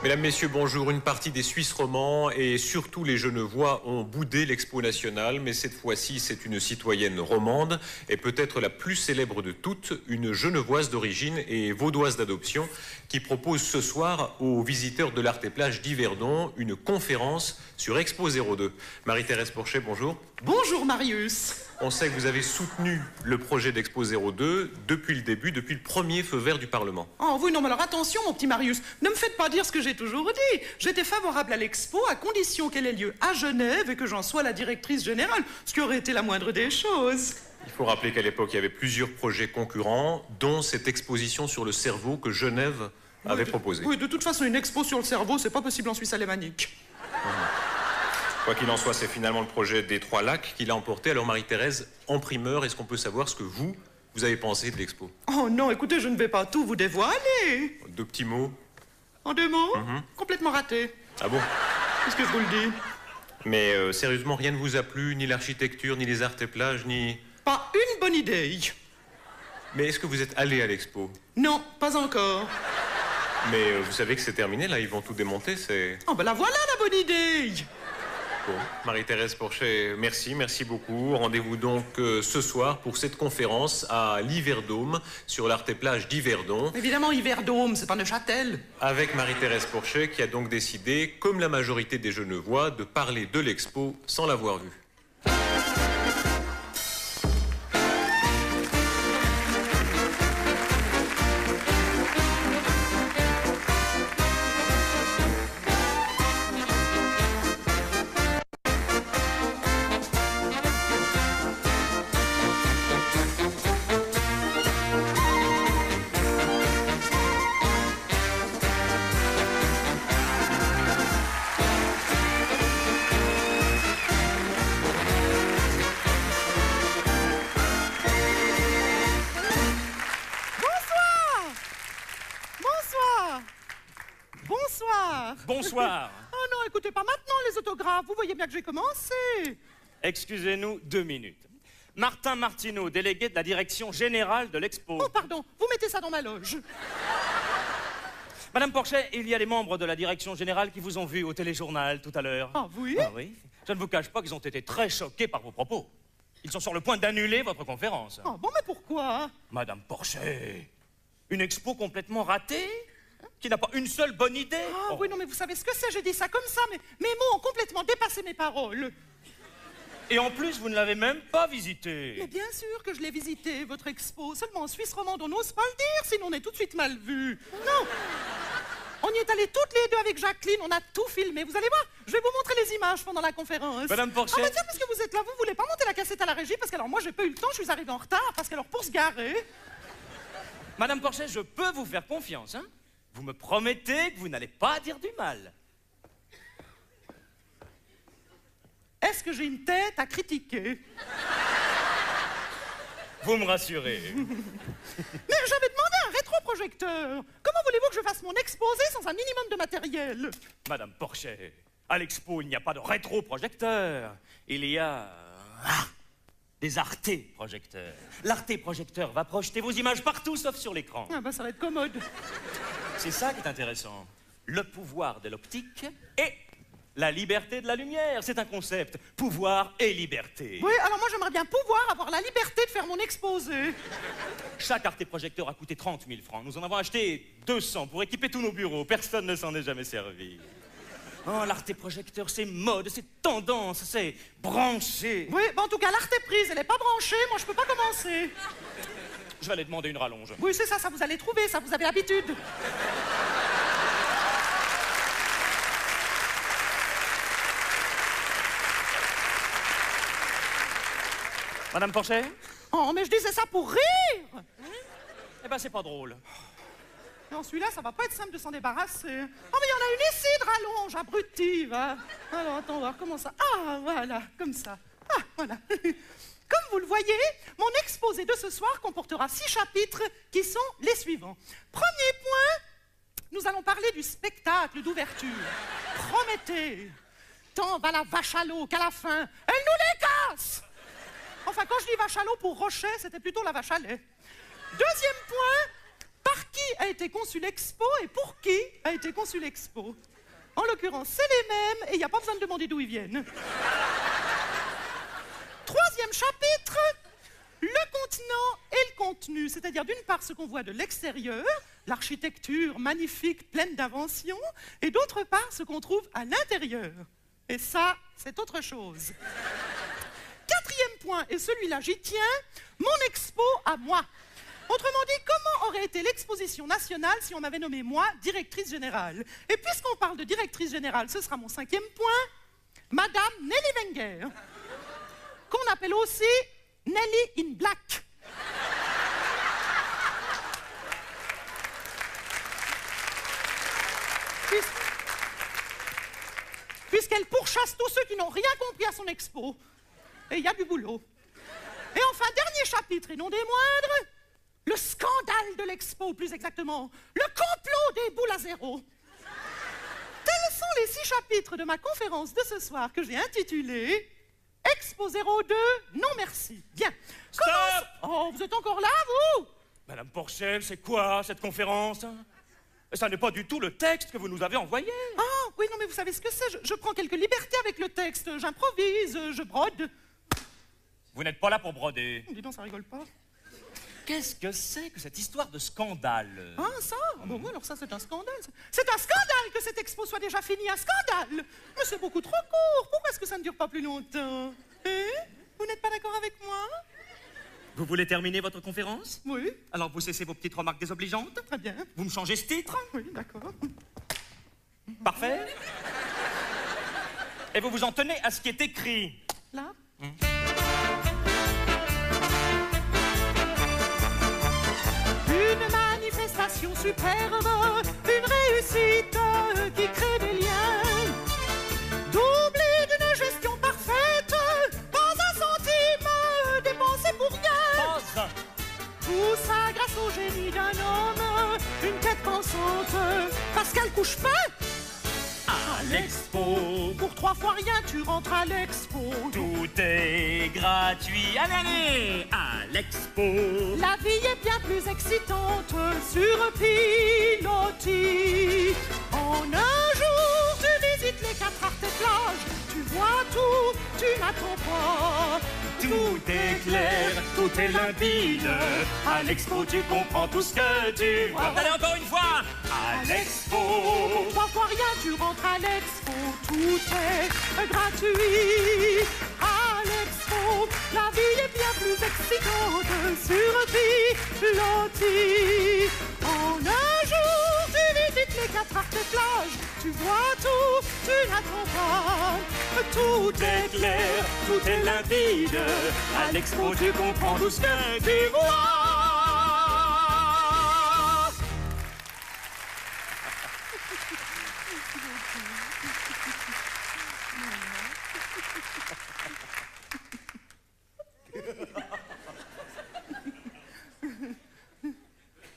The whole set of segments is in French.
Mesdames, Messieurs, bonjour. Une partie des Suisses romands et surtout les Genevois ont boudé l'Expo nationale, mais cette fois-ci, c'est une citoyenne romande et peut-être la plus célèbre de toutes, une Genevoise d'origine et vaudoise d'adoption, qui propose ce soir aux visiteurs de l'Art et Plage d'Yverdon une conférence sur Expo 02. Marie-Thérèse Porchet, bonjour. Bonjour Marius. On sait que vous avez soutenu le projet d'Expo 02 depuis le début, depuis le premier feu vert du Parlement. Oh oui, non, mais alors attention, mon petit Marius, ne me faites pas dire ce que j'ai toujours dit. J'étais favorable à l'Expo à condition qu'elle ait lieu à Genève et que j'en sois la directrice générale, ce qui aurait été la moindre des choses. Il faut rappeler qu'à l'époque, il y avait plusieurs projets concurrents, dont cette exposition sur le cerveau que Genève avait proposée. Oui, de toute façon, une expo sur le cerveau, c'est pas possible en Suisse alémanique. Quoi qu'il en soit, c'est finalement le projet des Trois Lacs qui l'a emporté. Alors Marie-Thérèse, en primeur, est-ce qu'on peut savoir ce que vous avez pensé de l'expo? Oh non, écoutez, je ne vais pas tout vous dévoiler. Deux petits mots. En deux mots, complètement raté. Ah bon? Qu'est-ce que je vous le dis? Mais sérieusement, rien ne vous a plu, ni l'architecture, ni les arts et plages, ni... Pas une bonne idée. Mais est-ce que vous êtes allé à l'expo? Non, pas encore. Mais vous savez que c'est terminé, là, ils vont tout démonter, c'est... Oh ben la voilà la bonne idée. Bon, Marie-Thérèse Porchet, merci beaucoup. Rendez-vous donc ce soir pour cette conférence à l'Yverdome sur l'Art et Plage d'Yverdon. Évidemment, Yverdome, c'est pas Neuchâtel. Avec Marie-Thérèse Porchet qui a donc décidé, comme la majorité des Genevois, de parler de l'expo sans l'avoir vue. Bonsoir. Oh non, écoutez, pas maintenant les autographes. Vous voyez bien que j'ai commencé. Excusez-nous 2 minutes. Martin Martineau, délégué de la direction générale de l'Expo. Oh, pardon, vous mettez ça dans ma loge. Madame Porchet, il y a des membres de la direction générale qui vous ont vu au téléjournal tout à l'heure. Ah oui? Ah oui. Je ne vous cache pas qu'ils ont été très choqués par vos propos. Ils sont sur le point d'annuler votre conférence. Ah bon, mais pourquoi? Madame Porchet, une expo complètement ratée? Qui n'a pas une seule bonne idée? Ah oui, non, mais vous savez ce que c'est, j'ai dit ça comme ça, mais mes mots ont complètement dépassé mes paroles. Et en plus, vous ne l'avez même pas visité. Mais bien sûr que je l'ai visité, votre expo. Seulement en Suisse romande, on n'ose pas le dire, sinon on est tout de suite mal vu. Non. On y est allés toutes les deux avec Jacqueline, on a tout filmé. Vous allez voir, je vais vous montrer les images pendant la conférence. Madame Porchet... Ah bah tiens, puisque vous êtes là, vous voulez pas monter la cassette à la régie? Parce que alors moi, j'ai pas eu le temps, je suis arrivée en retard. Parce que alors pour se garer... Madame Porchet, je peux vous faire confiance, hein? Vous me promettez que vous n'allez pas dire du mal. Est-ce que j'ai une tête à critiquer? Vous me rassurez. Mais j'avais demandé un rétroprojecteur. Comment voulez-vous que je fasse mon exposé sans un minimum de matériel? Madame Porchet, à l'expo, il n'y a pas de rétroprojecteur. Il y a... des arté-projecteurs. L'arté-projecteur va projeter vos images partout sauf sur l'écran. Ah bah ça va être commode. C'est ça qui est intéressant. Le pouvoir de l'optique et la liberté de la lumière. C'est un concept. Pouvoir et liberté. Oui, alors moi j'aimerais bien pouvoir avoir la liberté de faire mon exposé. Chaque arté-projecteur a coûté 30 000 francs. Nous en avons acheté 200 pour équiper tous nos bureaux. Personne ne s'en est jamais servi. Oh, l'arté-projecteur, c'est mode, c'est tendance, c'est branché. Oui, bah en tout cas, l'arté-prise, elle est pas branchée, moi je peux pas commencer. Je vais aller demander une rallonge. Oui, c'est ça, ça vous allez trouver, ça, vous avez l'habitude. Madame Porchet? Oh, mais je disais ça pour rire. Eh ben, c'est pas drôle. Non, celui-là, ça va pas être simple de s'en débarrasser. Oh, mais il y en a une ici de rallonge, abruti, va. Alors, attends, on va voir comment ça... Ah, voilà, comme ça. Ah, voilà. Comme vous le voyez, mon exposé de ce soir comportera 6 chapitres qui sont les suivants. Premier point, nous allons parler du spectacle d'ouverture. Prométhée. Tant va la vache à l'eau qu'à la fin, elle nous les casse. Enfin, quand je dis vache à l'eau pour Rocher, c'était plutôt la vache à lait. Deuxième point, par qui a été conçu l'Expo et pour qui a été conçu l'Expo. En l'occurrence, c'est les mêmes et il n'y a pas besoin de demander d'où ils viennent. Troisième chapitre, le contenant et le contenu, c'est-à-dire d'une part ce qu'on voit de l'extérieur, l'architecture magnifique, pleine d'inventions, et d'autre part ce qu'on trouve à l'intérieur. Et ça, c'est autre chose. Quatrième point, et celui-là j'y tiens, mon expo à moi. Autrement dit, comment aurait été l'exposition nationale si on m'avait nommé moi directrice générale? Et puisqu'on parle de directrice générale, ce sera mon cinquième point, Madame Nelly Wenger, qu'on appelle aussi Nelly in Black. Puisqu'elle pourchasse tous ceux qui n'ont rien compris à son expo. Et il y a du boulot. Et enfin, dernier chapitre, et non des moindres, le scandale de l'expo, plus exactement, le complot des boules à zéro. Tels sont les 6 chapitres de ma conférence de ce soir que j'ai intitulée Expo 02, non merci. Bien. Stop! Oh, vous êtes encore là, vous? Madame Porchel, c'est quoi cette conférence? Ça n'est pas du tout le texte que vous nous avez envoyé. Ah, oui, non, mais vous savez ce que c'est, je prends quelques libertés avec le texte, j'improvise, je brode. Vous n'êtes pas là pour broder. Dis donc, ça rigole pas. Qu'est-ce que c'est que cette histoire de scandale? Ah, ça? Bon, alors ça, c'est un scandale. C'est un scandale que cette expo soit déjà finie, un scandale. Mais c'est beaucoup trop court. Pourquoi est-ce que ça ne dure pas plus longtemps? Vous n'êtes pas d'accord avec moi? Vous voulez terminer votre conférence? Oui. Alors vous cessez vos petites remarques désobligeantes? Très bien. Vous me changez ce titre? Oui, d'accord. Parfait. Et vous vous en tenez à ce qui est écrit? Là? Une manifestation superbe, une réussite qui crée des liens, doublée d'une gestion parfaite, pas un centime dépensé pour rien. Pas un. Tout ça grâce au génie d'un homme, une tête pensante, Pascal Couchepin. À l'expo, Pour 3 fois rien, tu rentres à l'expo. tout est gratuit. Allez, allez, à l'expo. La vie est bien plus excitante sur pilotis. En un jour, tu visites les 4 arts et plages. Tu vois tout, tu n'attends pas. Tout est clair, tout est limpide. À l'expo, tu comprends tout ce que tu vois. Allez, encore une fois. À l'expo. Pour 3 fois rien, tu rentres à l'expo. Tout est gratuit. À l'expo, la vie est bien plus excitante sur pilotis. En un jour, tu visites les 4 arts et plages. Tu vois tout, tu n'attends pas. Tout est Clair, tout est limpide. À l'expo, tu comprends tout ce que tu vois.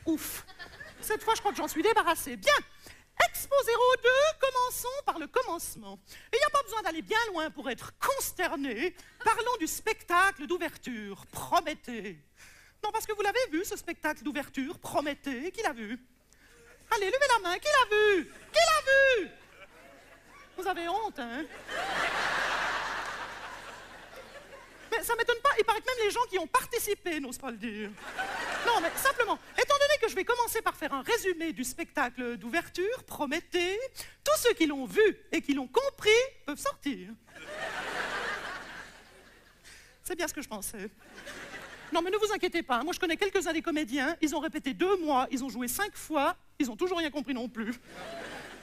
Ouf. Cette fois, je crois que j'en suis débarrassée. Bien. Expo 02, commençons par le commencement. Et il n'y a pas besoin d'aller bien loin pour être consterné. Parlons du spectacle d'ouverture, Prométhée. Non, parce que vous l'avez vu, ce spectacle d'ouverture, Prométhée. Qui l'a vu? Allez, levez la main. Qui l'a vu? Qui l'a vu? Vous avez honte, hein? Mais ça m'étonne pas, il paraît que même les gens qui ont participé n'osent pas le dire. Non, mais simplement, étant donné que je vais commencer par faire un résumé du spectacle d'ouverture, Prométhée, tous ceux qui l'ont vu et qui l'ont compris peuvent sortir. C'est bien ce que je pensais. Non, mais ne vous inquiétez pas, moi je connais quelques-uns des comédiens, ils ont répété 2 mois, ils ont joué 5 fois, ils ont toujours rien compris non plus.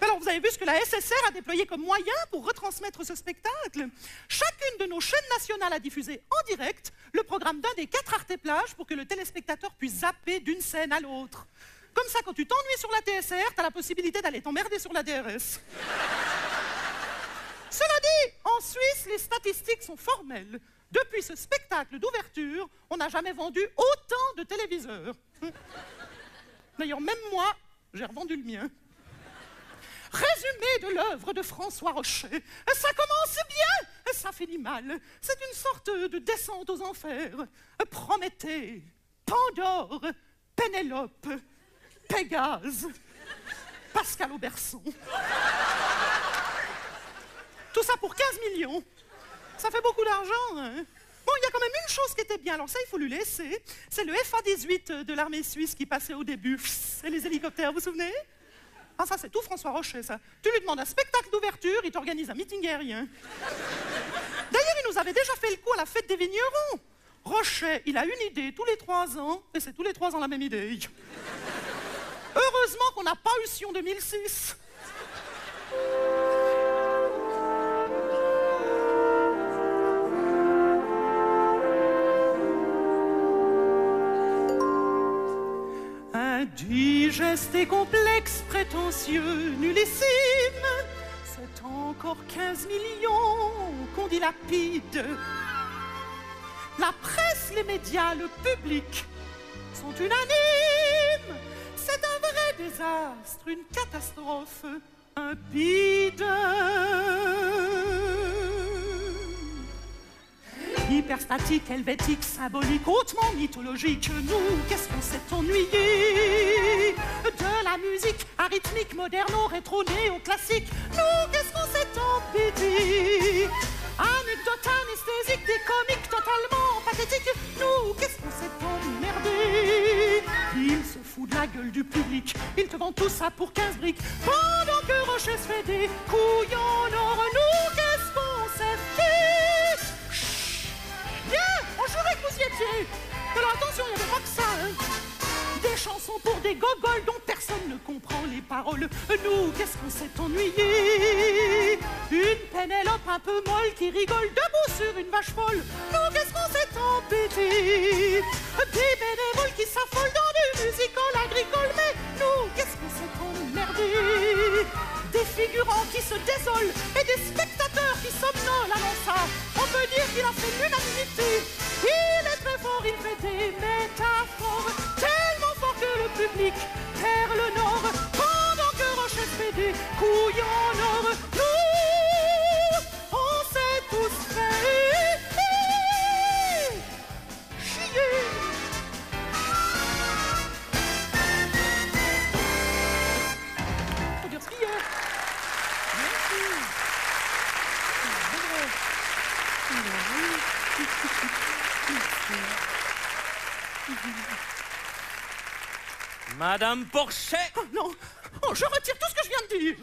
Alors, vous avez vu ce que la SSR a déployé comme moyen pour retransmettre ce spectacle? Chacune de nos chaînes nationales a diffusé en direct le programme d'un des 4 arts et plages pour que le téléspectateur puisse zapper d'une scène à l'autre. Comme ça, quand tu t'ennuies sur la TSR, t'as la possibilité d'aller t'emmerder sur la DRS. Cela dit, en Suisse, les statistiques sont formelles. Depuis ce spectacle d'ouverture, on n'a jamais vendu autant de téléviseurs. D'ailleurs, même moi, j'ai revendu le mien. Résumé de l'œuvre de François Rocher. Ça commence bien, ça finit mal. C'est une sorte de descente aux enfers. Prométhée, Pandore, Pénélope. Pégase. Pascal Auberson. Tout ça pour 15 millions. Ça fait beaucoup d'argent, hein. Bon, il y a quand même une chose qui était bien, alors ça, il faut lui laisser. C'est le FA-18 de l'armée suisse qui passait au début. Et les hélicoptères, vous vous souvenez? Ah, ça, c'est tout François Rochet, ça. Tu lui demandes un spectacle d'ouverture, il t'organise un meeting aérien. D'ailleurs, il nous avait déjà fait le coup à la fête des vignerons. Rochet, il a une idée tous les 3 ans, et c'est tous les 3 ans la même idée. Heureusement qu'on n'a pas eu Sion 2006. Indigeste et complexe, prétentieux, nullissime, c'est encore 15 millions qu'on dilapide. La presse, les médias, le public sont unanimes. C'est un vrai désastre, une catastrophe, un bide. Hyperstatique, helvétique, symbolique, hautement mythologique. Nous, qu'est-ce qu'on s'est ennuyé de la musique arythmique, moderno, rétro, néo-classique. Nous, qu'est-ce qu'on s'est embêté. Anecdote anesthésique, des comiques totalement pathétiques. Nous, qu'est-ce qu'on s'est emmerdé. Il se fout de la gueule du public. Il te vend tout ça pour 15 briques. Pendant que Rocher se fait des couilles en or. Nous, qu'est-ce qu'on s'est fait. Bien, on jurait que vous y étiez. Alors attention, il n'y avait pas que ça, hein. Des chansons pour des gogoles dont personne ne comprend les paroles. Nous, qu'est-ce qu'on s'est ennuyé. Une Pénélope un peu molle qui rigole debout sur une vache folle. Nous, qu'est-ce qu'on s'est embêté. Des bénévoles qui s'affolent dans du musical agricole. Mais nous, qu'est-ce qu'on s'est emmerdé. Des figurants qui se désolent et des spectateurs qui somnolent. Allons ça, on peut dire qu'il a fait l'unanimité. Il est très fort, il fait des métaphores tellement fort que le public perd le nord. Pendant que Rocher fait des couilles en or. Nous, on s'est tous fait chier. Faut dire ce qu'il y a. Madame Porchet. Oh non, oh, je retire tout ce que je viens de dire.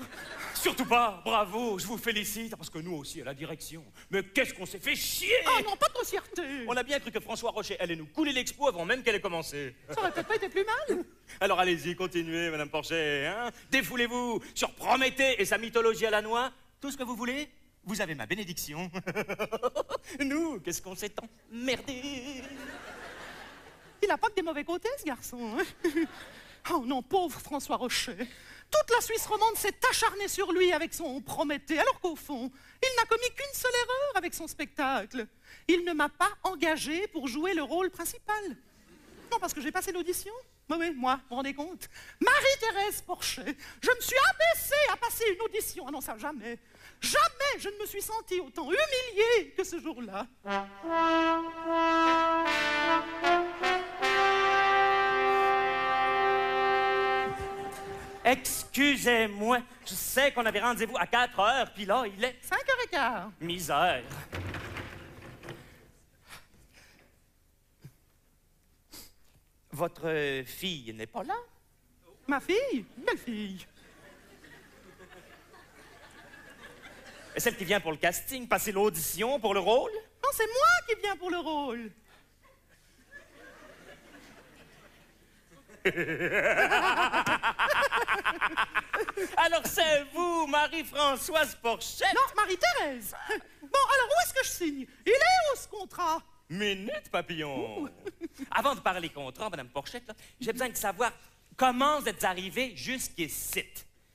Surtout pas, bravo, je vous félicite, parce que nous aussi, à la direction. Mais qu'est-ce qu'on s'est fait chier. Oh non, pas de grossièreté. On a bien cru que François Rochet allait nous couler l'expo avant même qu'elle ait commencé. Ça aurait peut-être pas été plus mal. Alors allez-y, continuez, Madame Porchet, hein. Défoulez-vous sur Prométhée et sa mythologie à la noix. Tout ce que vous voulez, vous avez ma bénédiction. Nous, qu'est-ce qu'on s'est emmerdé. Il n'a pas que des mauvais côtés, ce garçon. Hein. Oh non, pauvre François Rochet. Toute la Suisse romande s'est acharnée sur lui avec son Prométhée, alors qu'au fond, il n'a commis qu'une seule erreur avec son spectacle. Il ne m'a pas engagé pour jouer le rôle principal. Non, parce que j'ai passé l'audition. Oui, moi, vous vous rendez compte? Marie-Thérèse Porchet, je me suis abaissée à passer une audition. Ah non, ça, jamais. Jamais je ne me suis sentie autant humiliée que ce jour-là. Excusez-moi, je sais qu'on avait rendez-vous à 4 heures, puis là, il est... 5h15. Misère. Votre fille n'est pas là? Ma fille? Quelle fille? Celle qui vient pour le casting, passer l'audition pour le rôle? Non, c'est moi qui viens pour le rôle. Alors c'est vous, Marie-Françoise Porchet? Non, Marie-Thérèse. Bon, alors où est-ce que je signe? Il est où ce contrat? Minute, papillon. Avant de parler contrat, Madame Porchette, j'ai besoin de savoir comment vous êtes arrivée jusqu'ici.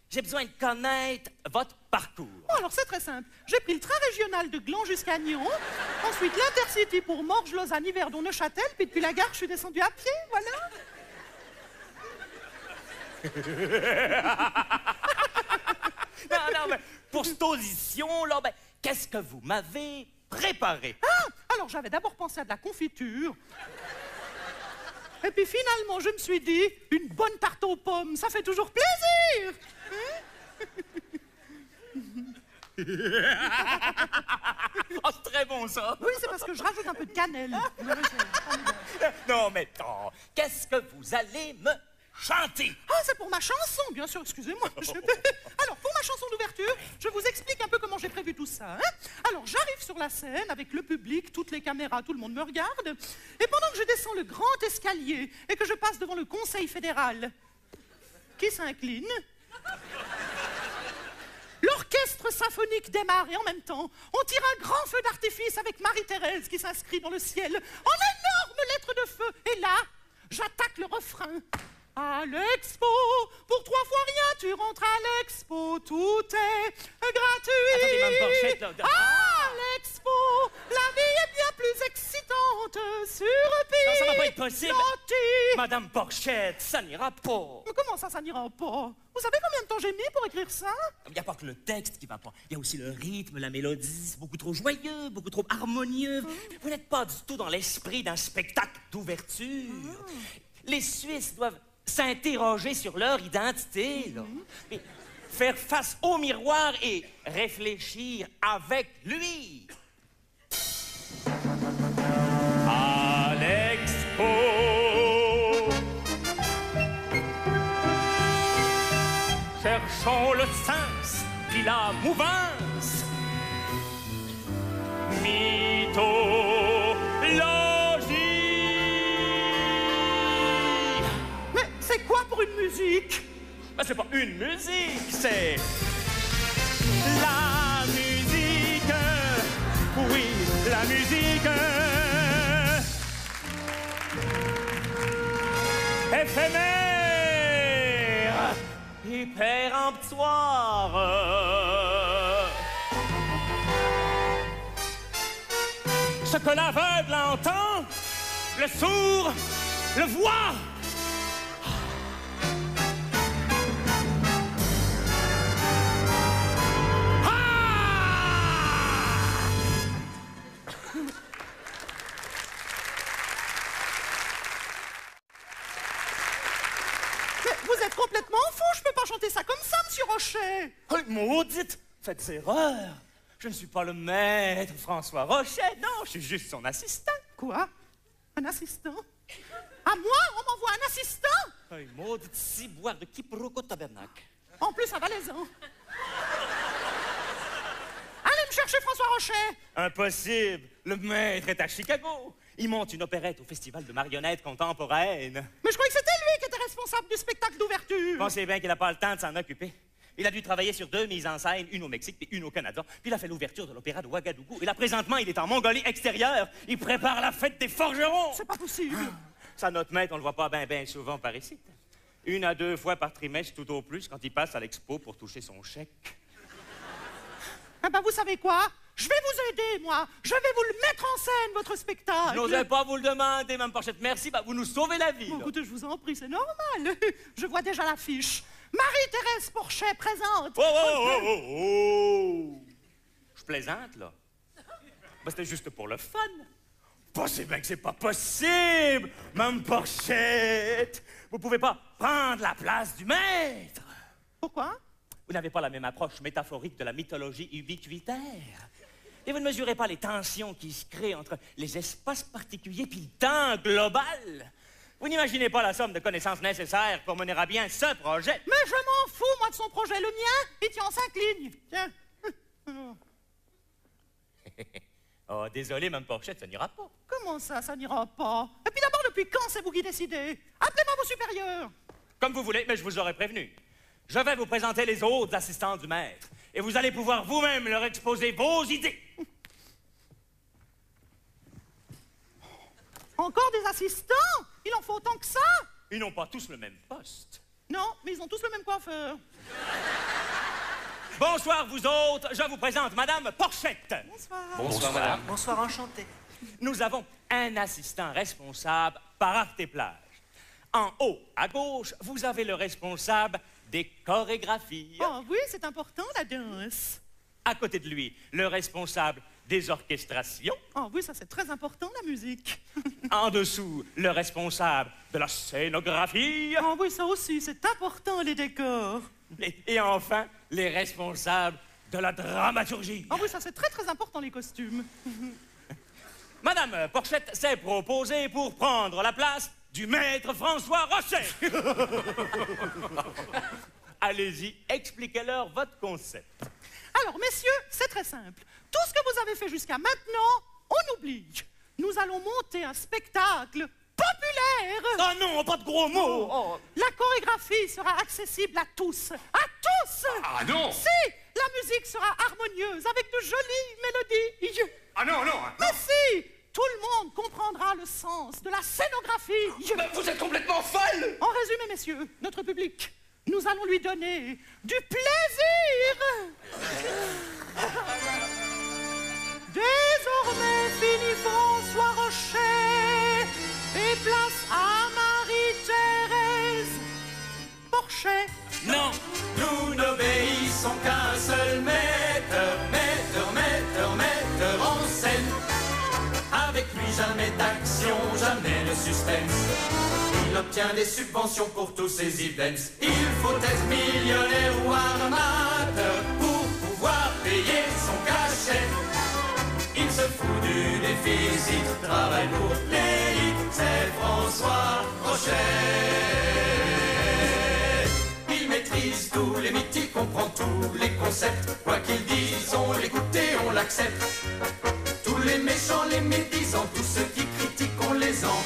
J'ai besoin de connaître votre parcours. Oh, alors c'est très simple. J'ai pris le train régional de Gland jusqu'à Nyon, ensuite l'Intercity pour Morges, Lausanne, Yverdon, Neuchâtel, puis depuis la gare, je suis descendue à pied, voilà. Non, mais pour cette audition, là, ben, qu'est-ce que vous m'avez préparé? Ah, alors j'avais d'abord pensé à de la confiture. Et puis finalement, je me suis dit, une bonne tarte aux pommes, ça fait toujours plaisir. Oh, c'est très bon, ça. Oui, c'est parce que je rajoute un peu de cannelle. Non, mais attends, qu'est-ce que vous allez me chanter? Ah, c'est pour ma chanson, bien sûr, excusez-moi. Alors, pour ma chanson d'ouverture, je vous explique un peu comment j'ai prévu tout ça. Alors, j'arrive sur la scène avec le public, toutes les caméras, tout le monde me regarde. Et pendant que je descends le grand escalier et que je passe devant le Conseil fédéral, qui s'incline, l'orchestre symphonique démarre et en même temps, on tire un grand feu d'artifice avec Marie-Thérèse qui s'inscrit dans le ciel en énormes lettres de feu. Et là, j'attaque le refrain. À l'expo, pour 3 fois rien, tu rentres à l'expo, tout est gratuit. Attendez, Mme Porchette, là. À l'expo, la vie est bien plus excitante sur Non, ça va pas être possible. Pilotis. Madame Porchette, ça n'ira pas. Mais comment ça n'ira pas? Vous savez combien de temps j'ai mis pour écrire ça? Il n'y a pas que le texte qui va pas. Il y a aussi le rythme, la mélodie. C'est beaucoup trop joyeux, beaucoup trop harmonieux. Vous n'êtes pas du tout dans l'esprit d'un spectacle d'ouverture. Les Suisses doivent s'interroger sur leur identité, là. Et faire face au miroir et réfléchir avec lui. À l'expo, cherchons le sens puis la mouvance. Mythologie. Mais c'est quoi pour une musique? Ben, c'est pas une musique, c'est la musique. Oui, la musique. Éphémère et péremptoire. Ce que l'aveugle entend, le sourd le voit. Mais vous êtes complètement fou, je peux pas chanter ça comme ça, monsieur Rochet. Oh, maudite! Faites erreur! Je ne suis pas le maître François Rochet, non, je suis juste son assistant. Quoi? Un assistant? À moi? On m'envoie un assistant? Hey, maudite ciboire de quiproquo tabernacle. En plus, un valaisan. Allez me chercher François Rochet. Impossible! Le maître est à Chicago. Il monte une opérette au festival de marionnettes contemporaines. Mais je croyais que c'était lui qui était responsable du spectacle d'ouverture. Pensez bien qu'il n'a pas le temps de s'en occuper. Il a dû travailler sur 2 mises en scène, une au Mexique et une au Canada. Puis il a fait l'ouverture de l'opéra de Ouagadougou. Et là, présentement, il est en Mongolie extérieure. Il prépare la fête des forgerons. C'est pas possible. Ça, notre maître, on le voit pas bien souvent par ici. 1 à 2 fois par trimestre, tout au plus, quand il passe à l'expo pour toucher son chèque. Ah ben, vous savez quoi? Je vais vous aider, moi. Je vais vous le mettre en scène, votre spectacle. Je n'osais pas vous le demander, Mme Porchette. Merci, bah, vous nous sauvez la vie. Bon, là. écoutez, je vous en prie, c'est normal. Je vois déjà l'affiche. Marie-Thérèse Porchet présente. Oh! Je plaisante, là. Bah, c'était juste pour le fun. Pensez bien que c'est pas possible, Mme Porchette. Vous pouvez pas prendre la place du maître. Pourquoi? Vous n'avez pas la même approche métaphorique de la mythologie ubiquitaire. Et vous ne mesurez pas les tensions qui se créent entre les espaces particuliers puis le temps global. Vous n'imaginez pas la somme de connaissances nécessaires pour mener à bien ce projet. Mais je m'en fous, moi, de son projet. Le mien, il tient en 5 lignes. Tiens. Oh, désolé, Mme Porchette, ça n'ira pas. Comment ça n'ira pas? Et puis d'abord, depuis quand c'est vous qui décidez? Appelez-moi vos supérieurs. Comme vous voulez, mais je vous aurais prévenu. Je vais vous présenter les autres assistants du maître. Et vous allez pouvoir vous-même leur exposer vos idées. Encore des assistants? Il en faut autant que ça? Ils n'ont pas tous le même poste. Non, mais ils ont tous le même coiffeur. Bonsoir, vous autres. Je vous présente Madame Porchette. Bonsoir. Bonsoir, madame. Bonsoir, enchanté. Nous avons un assistant responsable par art et plage. En haut, à gauche, vous avez le responsable des chorégraphies. Oh oui, c'est important, la danse. À côté de lui, le responsable des orchestrations. Ah oui, ça c'est très important, la musique. En dessous, le responsable de la scénographie. Ah oui, ça aussi, c'est important, les décors. Et enfin, les responsables de la dramaturgie. Ah oui, ça c'est très important, les costumes. Madame Porchette s'est proposée pour prendre la place du maître François Rochet. Allez-y, expliquez-leur votre concept. Alors, messieurs, c'est très simple. Tout ce que vous avez fait jusqu'à maintenant, on oublie. Nous allons monter un spectacle populaire. Oh non, pas de gros mots. La chorégraphie sera accessible à tous. À tous. Ah non. Si, la musique sera harmonieuse, avec de jolies mélodies. Ah non, non. Mais si, tout le monde comprendra le sens de la scénographie. Mais vous êtes complètement folle. En résumé, messieurs, notre public, nous allons lui donner du plaisir. Désormais, fini François Rochet et place à Marie-Thérèse Porchet. Non, Nous n'obéissons qu'à un seul metteur, metteur en scène. Avec lui jamais d'action, jamais de suspense. Il obtient des subventions pour tous ses events. Il faut être millionnaire ou amateur pour pouvoir payer son cachet. Il se fout du déficit, travaille pour l'élite, c'est François Rochet. Il maîtrise tous les mythiques, comprend tous les concepts. Quoi qu'il dise, on l'écoute et on l'accepte. Tous les méchants, les médisants, tous ceux qui critiquent, on les en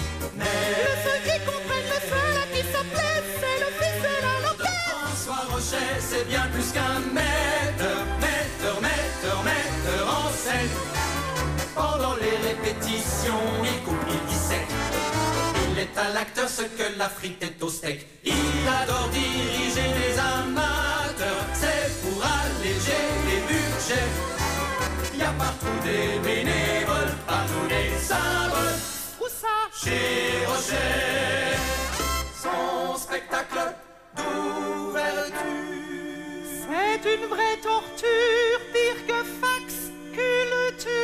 Ceux qui comprennent le seul à qui ça plaît, c'est le fils de la lanterne. François Rochet, c'est bien plus qu'un metteur en scène. Pendant les répétitions, il coupe, il dissèque. Il est à l'acteur ce que la frite est au steak. Il adore diriger les amateurs, c'est pour alléger les budgets. Il y a partout des bénévoles, partout des symboles. Où ça? Chez Rochet, son spectacle d'ouverture. C'est une vraie torture, pire que fax culture.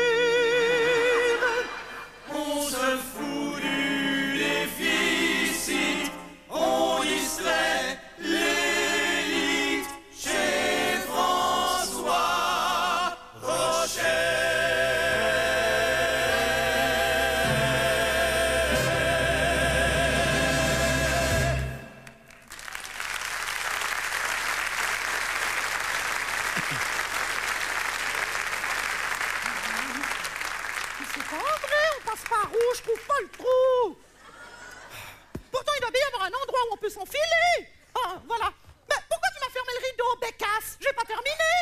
On se fout du déficit, on distrait l'élite chez François Rochet. C'est pas vrai, on passe par où? Je trouve pas le trou. Pourtant, il doit bien y avoir un endroit où on peut s'enfiler. Ah, voilà. Mais pourquoi tu m'as fermé le rideau, bécasse? J'ai pas terminé.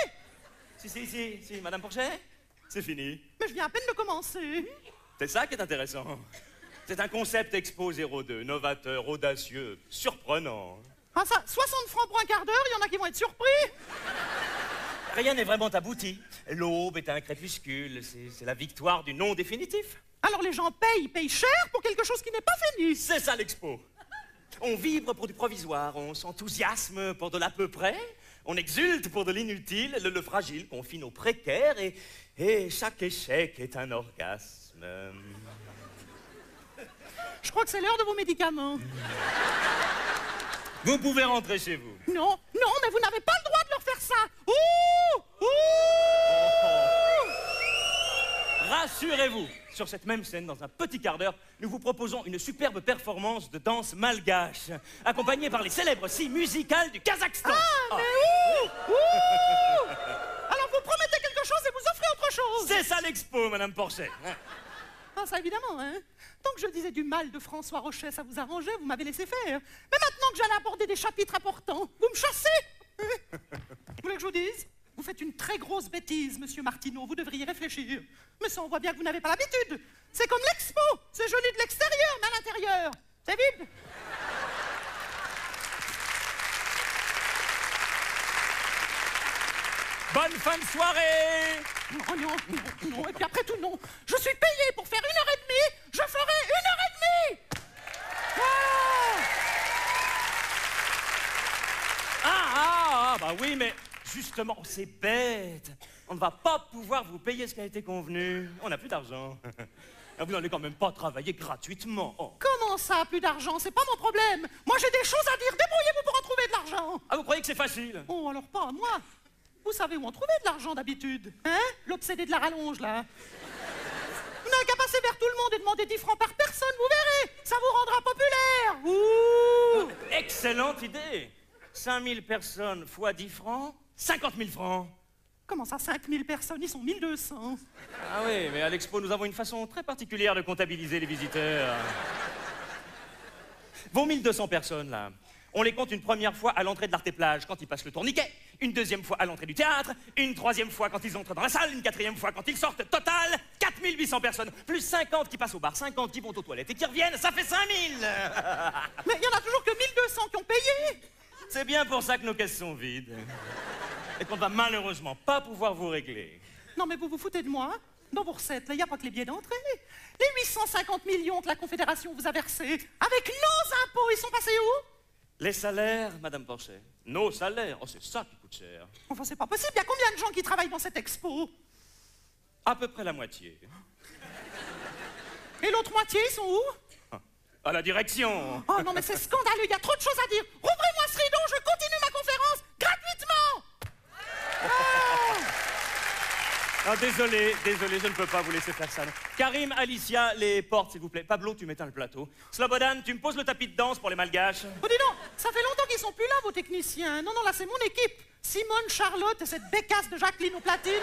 Si, Madame Porchet, c'est fini. Mais je viens à peine de commencer. C'est ça qui est intéressant. C'est un concept Expo 02, novateur, audacieux, surprenant. Ah ça, 60 francs pour un quart d'heure, il y en a qui vont être surpris. Rien n'est vraiment abouti. L'aube est un crépuscule, c'est la victoire du non définitif. Alors les gens payent, payent cher pour quelque chose qui n'est pas fini. C'est ça l'Expo. On vibre pour du provisoire, on s'enthousiasme pour de l'à peu près, on exulte pour de l'inutile, le fragile confine au précaire, et chaque échec est un orgasme. Je crois que c'est l'heure de vos médicaments. Vous pouvez rentrer chez vous. Non, non, mais vous n'avez pas le droit de leur faire ça. Ouh, ouh. Rassurez-vous, sur cette même scène, dans un petit quart d'heure, nous vous proposons une superbe performance de danse malgache, accompagnée par les célèbres scies musicales du Kazakhstan. Ah, mais ouh, ouh. Alors vous promettez quelque chose et vous offrez autre chose. C'est ça l'Expo, Madame Porchet. Ah, ça évidemment, hein. Tant que je disais du mal de François Rochet, ça vous arrangeait, vous m'avez laissé faire. Mais maintenant que j'allais aborder des chapitres importants, vous me chassez. Vous voulez que je vous dise? Vous faites une très grosse bêtise, monsieur Martineau, vous devriez réfléchir. Mais ça, on voit bien que vous n'avez pas l'habitude. C'est comme l'Expo, c'est joli de l'extérieur, mais à l'intérieur, c'est vide. Bonne fin de soirée. Oh non, non, non, et puis après tout, non. Je suis payé pour faire 1h30, je ferai 1h30. Bah oui, mais justement, c'est bête. On ne va pas pouvoir vous payer ce qui a été convenu. On n'a plus d'argent. Vous n'allez quand même pas travailler gratuitement. Oh. Comment ça, plus d'argent? C'est pas mon problème. Moi, j'ai des choses à dire. Débrouillez-vous pour en trouver de l'argent. Ah, vous croyez que c'est facile? Oh, alors pas moi. Vous savez où on trouvait de l'argent d'habitude? Hein? L'obsédé de la rallonge, là. Vous n'avez qu'à passer vers tout le monde et demander 10 francs par personne, vous verrez. Ça vous rendra populaire. Ouh! Excellente idée. 5000 personnes fois 10 francs, 50 000 francs. Comment ça, 5000 personnes? Ils sont 1200. Ah oui, mais à l'expo, nous avons une façon très particulière de comptabiliser les visiteurs. Vos 1200 personnes, là, on les compte une première fois à l'entrée de l'Arte Plage, quand ils passent le tourniquet, une deuxième fois à l'entrée du théâtre, une troisième fois quand ils entrent dans la salle, une quatrième fois quand ils sortent. Total, 4800 personnes, plus 50 qui passent au bar, 50 qui vont aux toilettes et qui reviennent, ça fait 5000. Mais il y en a toujours que 1200 qui ont payé. C'est bien pour ça que nos caisses sont vides. Et qu'on va malheureusement pas pouvoir vous régler. Non, mais vous vous foutez de moi, hein? Dans vos recettes, là, il n'y a pas que les billets d'entrée. Les 850 millions que la Confédération vous a versés, avec nos impôts, ils sont passés où? Les salaires, Madame Porchet. Nos salaires. Oh, c'est ça qui coûte cher. Enfin, c'est pas possible. Il y a combien de gens qui travaillent dans cette expo? À peu près la moitié. Et l'autre moitié, ils sont où? À la direction. Oh non, mais c'est scandaleux. Il y a trop de choses à dire. Rouvrez-moi ce rideau, je continue ma conférence gratuitement. Ah, désolé, je ne peux pas vous laisser faire ça. Non. Karim, Alicia, les portes, s'il vous plaît. Pablo, tu m'éteins le plateau. Slobodan, tu me poses le tapis de danse pour les malgaches. Oh, dis donc, ça fait longtemps qu'ils sont plus là, vos techniciens. Non, non, là, c'est mon équipe. Simone, Charlotte et cette bécasse de Jacqueline aux platines.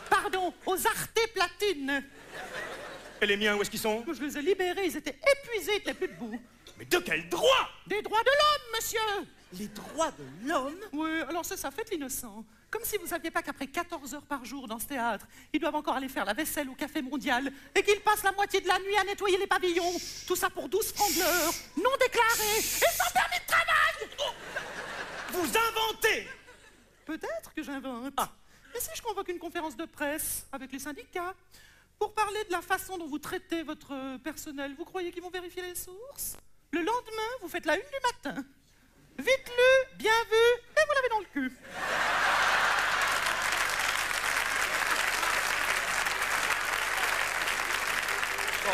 Pardon, aux Arte platines. Et les miens, où est-ce qu'ils sont? Je les ai libérés, ils étaient épuisés, ils étaient plus debout. Mais de quel droit? Des droits de l'homme, monsieur. Les droits de l'homme? Oui, alors c'est ça, faites l'innocent. Comme si vous saviez pas qu'après 14 heures par jour dans ce théâtre, ils doivent encore aller faire la vaisselle au Café Mondial et qu'ils passent la moitié de la nuit à nettoyer les pavillons. Tout ça pour 12 francs de l'heure, non déclarés et sans permis de travail. Oh, vous inventez? Peut-être que j'invente. Et si je convoque une conférence de presse avec les syndicats pour parler de la façon dont vous traitez votre personnel, vous croyez qu'ils vont vérifier les sources? Le lendemain, vous faites la une du matin. Vite lu, bien vu, et vous l'avez dans le cul.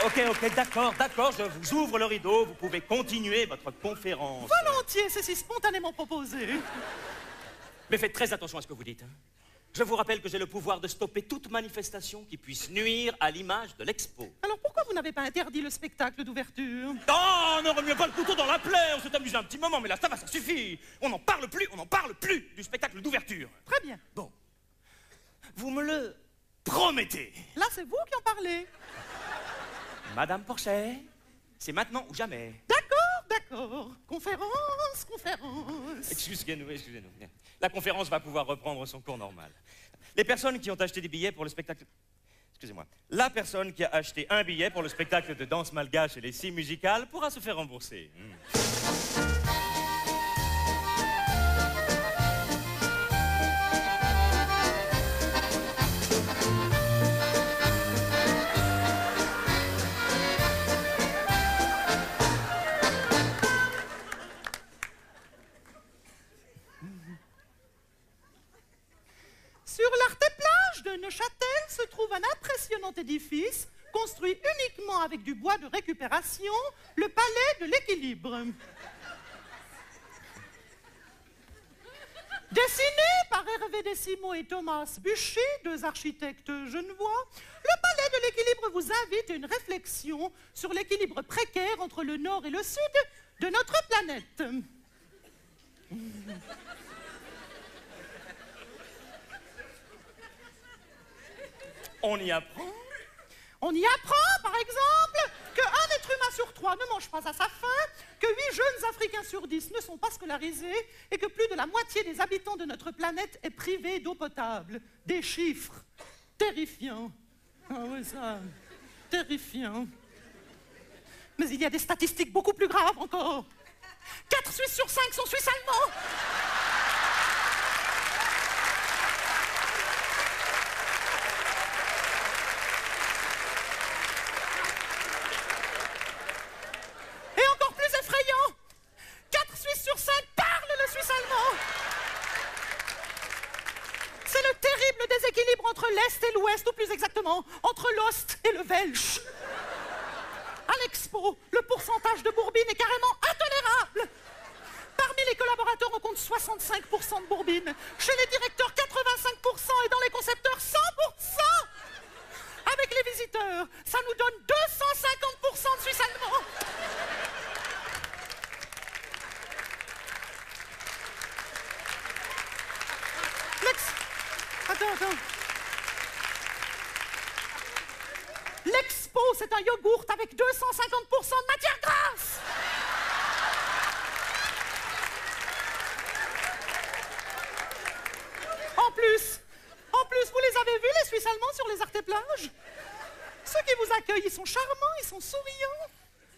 Ok, d'accord, je vous ouvre le rideau, vous pouvez continuer votre conférence. Volontiers, c'est si spontanément proposé. Mais faites très attention à ce que vous dites. Hein. Je vous rappelle que j'ai le pouvoir de stopper toute manifestation qui puisse nuire à l'image de l'expo. Alors pourquoi vous n'avez pas interdit le spectacle d'ouverture? Oh, ne remuez pas le couteau dans la plaie, on s'est amusé un petit moment, mais là, ça va, ça suffit. On n'en parle plus du spectacle d'ouverture. Très bien. Bon. Vous me le promettez? Là, c'est vous qui en parlez. Madame Porchet, c'est maintenant ou jamais. D'accord. Conférence. Excusez-nous. La conférence va pouvoir reprendre son cours normal. Les personnes qui ont acheté des billets pour le spectacle... Excusez-moi. La personne qui a acheté un billet pour le spectacle de danse malgache et les scies musicales pourra se faire rembourser. Sur l'Arte-Plage de Neuchâtel se trouve un impressionnant édifice construit uniquement avec du bois de récupération, le Palais de l'Équilibre. Dessiné par Hervé Décimo et Thomas Buchy, deux architectes genevois, le Palais de l'Équilibre vous invite à une réflexion sur l'équilibre précaire entre le Nord et le Sud de notre planète. On y apprend? On y apprend, par exemple, qu'un être humain sur 3 ne mange pas à sa faim, que 8 jeunes Africains sur 10 ne sont pas scolarisés et que plus de la moitié des habitants de notre planète est privée d'eau potable. Des chiffres terrifiants. Ah oui, ça, terrifiant. Mais il y a des statistiques beaucoup plus graves encore. 4 Suisses sur 5 sont Suisses allemands. allemand entre l'Ost et le Welsch. À l'expo, le pourcentage de bourbine est carrément intolérable. Parmi les collaborateurs, on compte 65% de bourbine. Chez les directeurs, 85% et dans les concepteurs, 100%. Avec les visiteurs, ça nous donne 250% de Suisse allemand. Attends. L'expo, c'est un yogourt avec 250% de matière grasse. En plus, vous les avez vus, les Suisses allemands, sur les Arte-Plages? Ceux qui vous accueillent, ils sont charmants, ils sont souriants.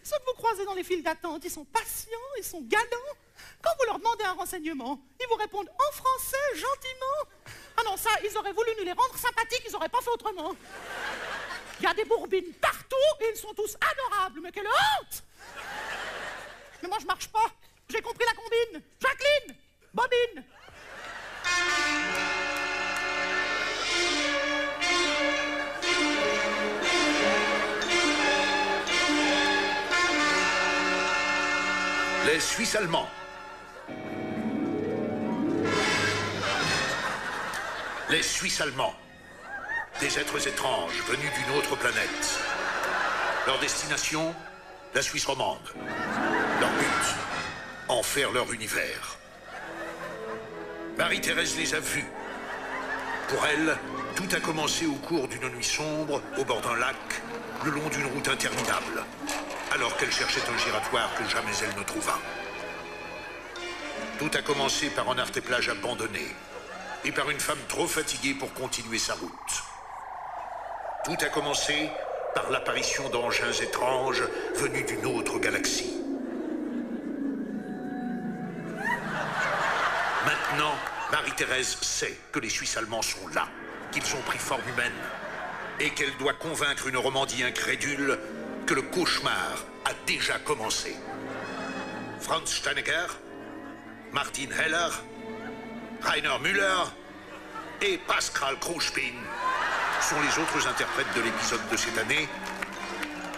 Ceux que vous croisez dans les files d'attente, ils sont patients, ils sont galants. Quand vous leur demandez un renseignement, ils vous répondent en français, gentiment. Ah non, ça, ils auraient voulu nous les rendre sympathiques, ils n'auraient pas fait autrement. Il y a des bourbines partout et ils sont tous adorables, mais quelle honte! Mais moi, je marche pas. J'ai compris la combine. Jacqueline, bobine. Les Suisses allemands. Les Suisses allemands. Des êtres étranges venus d'une autre planète. Leur destination, la Suisse romande. Leur but, en faire leur univers. Marie-Thérèse les a vus. Pour elle, tout a commencé au cours d'une nuit sombre, au bord d'un lac, le long d'une route interminable, alors qu'elle cherchait un giratoire que jamais elle ne trouva. Tout a commencé par un Arte-Plage abandonné et par une femme trop fatiguée pour continuer sa route. Tout a commencé par l'apparition d'engins étranges venus d'une autre galaxie. Maintenant, Marie-Thérèse sait que les Suisses allemands sont là, qu'ils ont pris forme humaine, et qu'elle doit convaincre une Romandie incrédule que le cauchemar a déjà commencé. Franz Steinegger, Martin Heller, Rainer Müller et Pascal Kruspin sont les autres interprètes de l'épisode de cette année,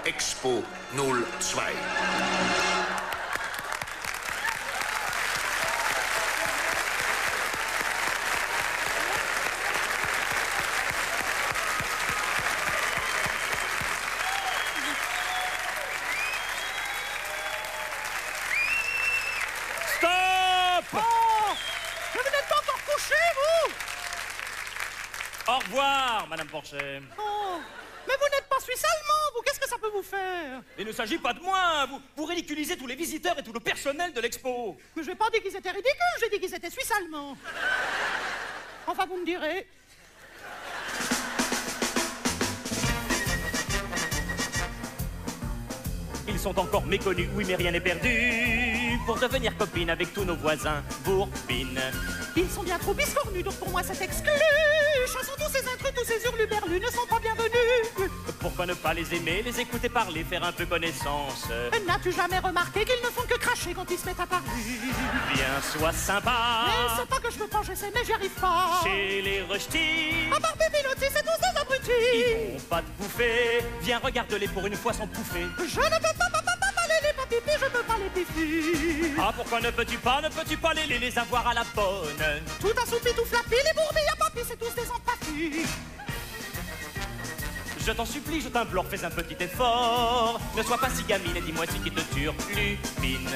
Expo 02. Au revoir, Madame Porchet. Oh, mais vous n'êtes pas suisse allemand, vous, qu'est-ce que ça peut vous faire? Il ne s'agit pas de moi, vous ridiculisez tous les visiteurs et tout le personnel de l'expo. Mais je n'ai pas dit qu'ils étaient ridicules, j'ai dit qu'ils étaient suisse allemands. Enfin, vous me direz. Ils sont encore méconnus, oui, mais rien n'est perdu. Pour devenir copine avec tous nos voisins, Bourbine. Ils sont bien trop biscornus, donc pour moi c'est exclu. Chassons tous ces intrus, tous ces hurluberlus ne sont pas bienvenus. Pourquoi ne pas les aimer, les écouter parler, faire un peu connaissance? N'as-tu jamais remarqué qu'ils ne font que cracher quand ils se mettent à parler? Bien, sois sympa. Mais c'est pas que je veux pas, j'essaie, mais j'y arrive pas. Chez les rejetis, À part Pépilotti, c'est tous des abrutis. ils vont pas te bouffer. Viens, regarde-les pour une fois sans pouffer. Je ne peux pas les papipi, je peux pas les pipi. Ah, pourquoi ne peux-tu pas les avoir à la bonne? Tout assoupi, tout flappy, les bourbilles à papy, c'est tous des empathies. Je t'en supplie, je t'implore, fais un petit effort. Ne sois pas si gamine et dis-moi ce qui te turlupine.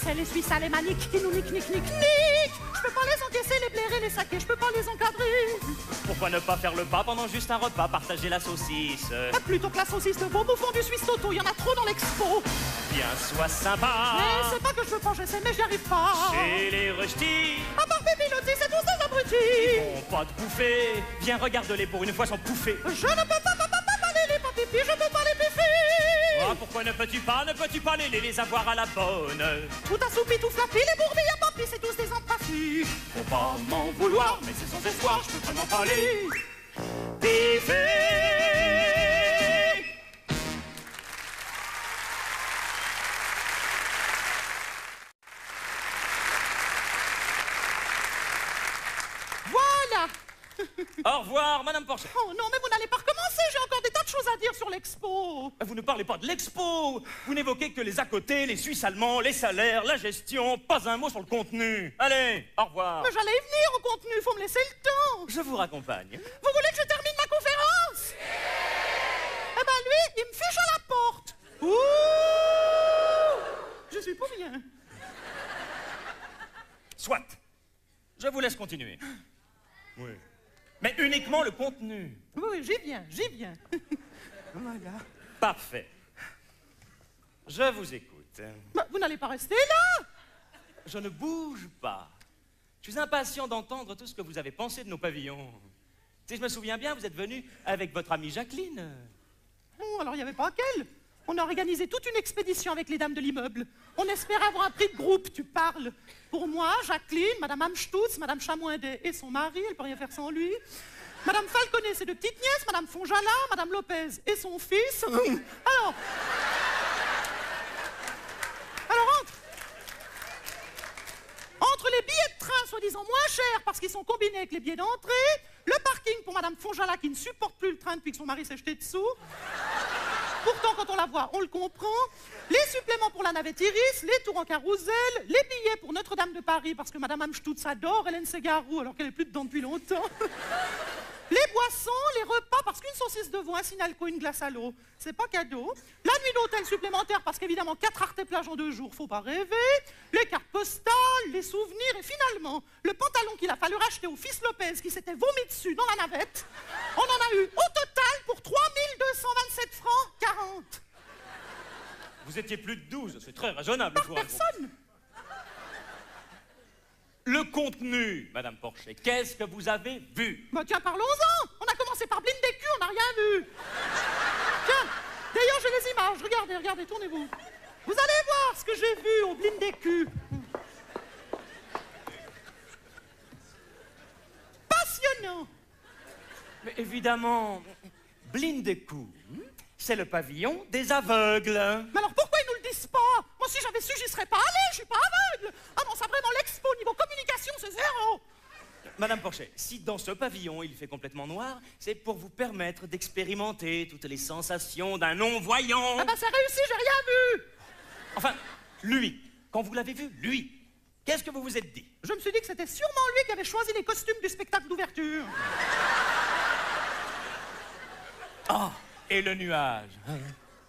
C'est les Suisses alémaniques qui nous niquent. Je peux pas les encaisser, les blairer, les saquer, je peux pas les encadrer. Pourquoi ne pas faire le pas pendant juste un repas, partager la saucisse? Plutôt que la saucisse de veau bouffon du Suisse Toto, y en a trop dans l'expo. Bien, sois sympa. Mais c'est pas que je veux pas, j'essaie, mais j'y arrive pas. Chez les rejetis, À part Pépilotti, c'est tous des ils abrutis. vont pas te bouffer. Viens, regarde-les pour une fois sans pouffer. Je ne peux pas les papipi, je peux pas les pifi. Ah, pourquoi ne peux-tu pas les avoir à la bonne? Tout assoupi, tout flappy, les bourbilles à papy, c'est tous des empathies. Faut pas m'en vouloir, mais c'est sans espoir, je peux vraiment pas les piffer. Voilà. Au revoir, Madame Porchet. Oh non, mais vous n'allez pas recommencer, j'ai encore des tas de choses à dire sur l'expo. Vous ne parlez pas de l'expo. Vous n'évoquez que les à côté, les Suisses allemands, les salaires, la gestion. Pas un mot sur le contenu. Allez, au revoir. Mais j'allais y venir au contenu, faut me laisser le temps. Je vous raccompagne. Vous voulez que je termine ma conférence? Eh ben lui, il me fiche à la porte. Ouh! Je suis pour rien. Soit. Je vous laisse continuer. Oui. Mais uniquement le contenu. Oui, j'y viens, j'y viens. Voilà. Parfait. Je vous écoute. Bah, vous n'allez pas rester là? Je ne bouge pas. Je suis impatient d'entendre tout ce que vous avez pensé de nos pavillons. Si je me souviens bien, vous êtes venu avec votre amie Jacqueline. Oh, alors il n'y avait pas qu'elle. On a organisé toute une expédition avec les dames de l'immeuble. On espérait avoir un prix de groupe, tu parles. Pour moi, Jacqueline, Madame Amstutz, Madame Chamoindet et son mari, elle peut rien faire sans lui. Madame Falconet, ses deux petites nièces, Madame Fonjala, Madame Lopez et son fils. Alors entre les billets de train soi-disant moins chers parce qu'ils sont combinés avec les billets d'entrée, le parking pour Madame Fonjala qui ne supporte plus le train depuis que son mari s'est jeté dessous. Pourtant, quand on la voit, on le comprend. Les suppléments pour la navette Iris, les tours en carrousel, les billets pour Notre-Dame de Paris, parce que Madame Amstutz adore Hélène Segarou, alors qu'elle n'est plus dedans depuis longtemps. Les boissons, les repas, parce qu'une saucisse de veau, un Sinalco, une glace à l'eau, c'est pas cadeau. La nuit d'hôtel supplémentaire, parce qu'évidemment, 4 Arte-Plage en 2 jours, faut pas rêver. Les cartes postales, les souvenirs, et finalement, le pantalon qu'il a fallu racheter au fils Lopez, qui s'était vomi dessus dans la navette, on en a eu au total pour 3227 francs 40. Vous étiez plus de 12, c'est très raisonnable. Par personne. Le contenu, Madame Porcher, qu'est-ce que vous avez vu? Bah tiens, parlons-en. On a commencé par blinder cul, on n'a rien vu. Tiens, d'ailleurs, j'ai les images. Regardez, regardez, tournez-vous. Vous allez voir ce que j'ai vu au blindé cul. Passionnant. Mais évidemment, Blindécou, c'est le pavillon des aveugles. Mais alors pourquoi ils nous le disent pas? Moi, si j'avais su, j'y serais pas allée, je suis pas aveugle. Ah non, ça vraiment, l'expo, niveau communication, c'est zéro. Madame Porcher, si dans ce pavillon il fait complètement noir, c'est pour vous permettre d'expérimenter toutes les sensations d'un non-voyant. Ah bah c'est réussi, j'ai rien vu. Enfin, lui, quand vous l'avez vu, lui, qu'est-ce que vous vous êtes dit? Je me suis dit que c'était sûrement lui qui avait choisi les costumes du spectacle d'ouverture. Ah, et le nuage, hein?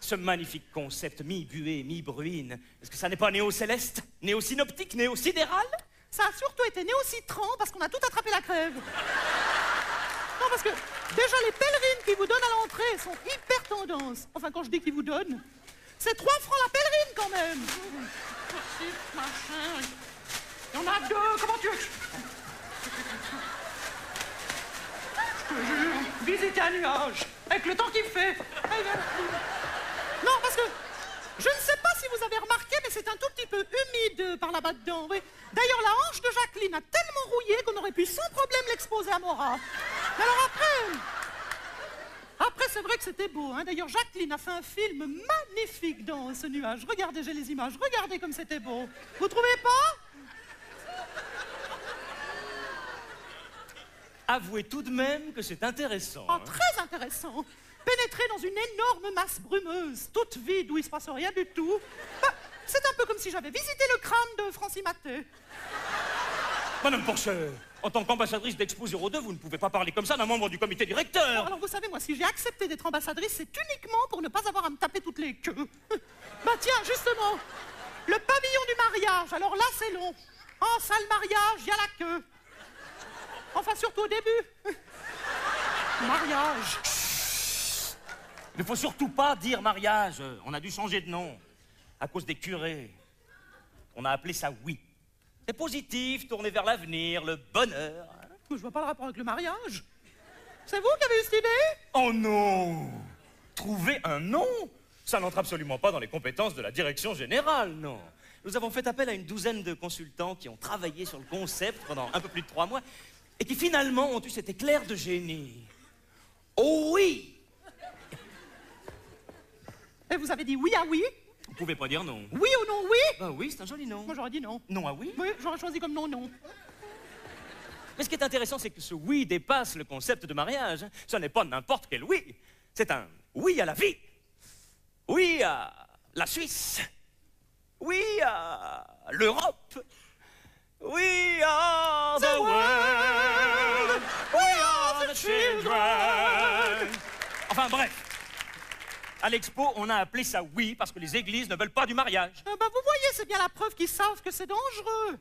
Ce magnifique concept mi-buée, mi-bruine. Est-ce que ça n'est pas néo-céleste, néo-synoptique, néo-sidéral? Ça a surtout été néo-citran parce qu'on a tout attrapé la crève. Non, parce que déjà les pèlerines qui vous donnent à l'entrée sont hyper tendance. Enfin, quand je dis qu'ils vous donnent, c'est 3 francs la pèlerine quand même. Machin. Il y en a 2, comment tu veux que je te jure, visiter un nuage, avec le temps qu'il fait. Non, parce que je ne sais pas si vous avez remarqué, mais c'est un tout petit peu humide par là-bas dedans. Oui. D'ailleurs, la hanche de Jacqueline a tellement rouillé qu'on aurait pu sans problème l'exposer à Morat. Mais alors après c'est vrai que c'était beau. Hein. D'ailleurs, Jacqueline a fait un film magnifique dans ce nuage. Regardez, j'ai les images. Regardez comme c'était beau. Vous trouvez pas? Avouez tout de même que c'est intéressant. Oh, hein. très intéressant. Pénétrer dans une énorme masse brumeuse, toute vide, où il se passe rien du tout. Bah, c'est un peu comme si j'avais visité le crâne de Francis Maté. Madame Porcher, en tant qu'ambassadrice d'Expo 02, vous ne pouvez pas parler comme ça d'un membre du comité directeur. Alors vous savez, moi, si j'ai accepté d'être ambassadrice, c'est uniquement pour ne pas avoir à me taper toutes les queues. Bah tiens, justement, le pavillon du mariage, alors là, c'est long. En salle mariage, il y a la queue. Enfin, surtout au début. Mariage. Il ne faut surtout pas dire mariage. On a dû changer de nom. À cause des curés. On a appelé ça oui. C'est positif, tourné vers l'avenir, le bonheur. Je vois pas le rapport avec le mariage. C'est vous qui avez eu cette idée? Oh non! Trouver un nom? Ça n'entre absolument pas dans les compétences de la direction générale, non. Nous avons fait appel à une douzaine de consultants qui ont travaillé sur le concept pendant un peu plus de 3 mois et qui finalement ont eu cet éclair de génie. Oh oui! Et vous avez dit oui à oui? Vous pouvez pas dire non. Oui ou non oui? Ben oui, c'est un joli nom. Moi j'aurais dit non. Non à oui? Oui, j'aurais choisi comme non, non. Mais ce qui est intéressant, c'est que ce oui dépasse le concept de mariage. Ce n'est pas n'importe quel oui. C'est un oui à la vie. Oui à la Suisse. Oui à l'Europe. We are the world. We are the children. Enfin bref. À l'expo, on a appelé ça oui parce que les églises ne veulent pas du mariage. Bah vous voyez, c'est bien la preuve qu'ils savent que c'est dangereux.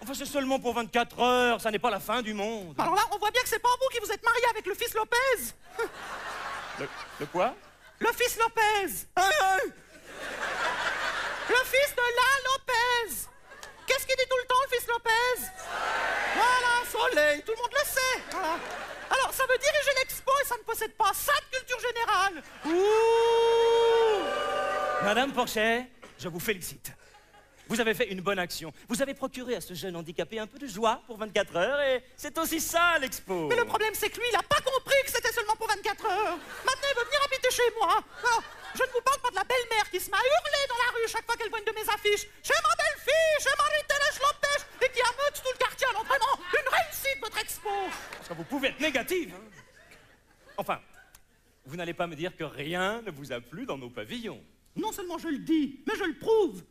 Enfin, c'est seulement pour 24 heures, ça n'est pas la fin du monde. Alors là, on voit bien que c'est pas vous qui vous êtes marié avec le fils Lopez. Le quoi? Le fils Lopez. Le fils de la Lopez. Qu'est-ce qu'il dit tout le temps, le fils Lopez? Voilà, soleil, tout le monde le sait. Voilà. Alors, ça veut diriger l'expo et ça ne possède pas ça de culture générale. Ouh. Madame Porchet, je vous félicite. Vous avez fait une bonne action. Vous avez procuré à ce jeune handicapé un peu de joie pour 24 heures et c'est aussi ça l'expo. Mais le problème, c'est que lui, il n'a pas compris que c'était seulement pour 24 heures. Maintenant, il veut venir habiter chez moi. Alors, je ne vous parle pas de la belle-mère qui se met à hurler dans la rue chaque fois qu'elle voit une de mes affiches. Chez ma belle-fille, chez Marie-Thérèse Lopez, et qui ameute tout le quartier à l'entraînement. Une réussite, votre expo. Parce que vous pouvez être négative. Hein. Enfin, vous n'allez pas me dire que rien ne vous a plu dans nos pavillons. Non seulement je le dis, mais je le prouve.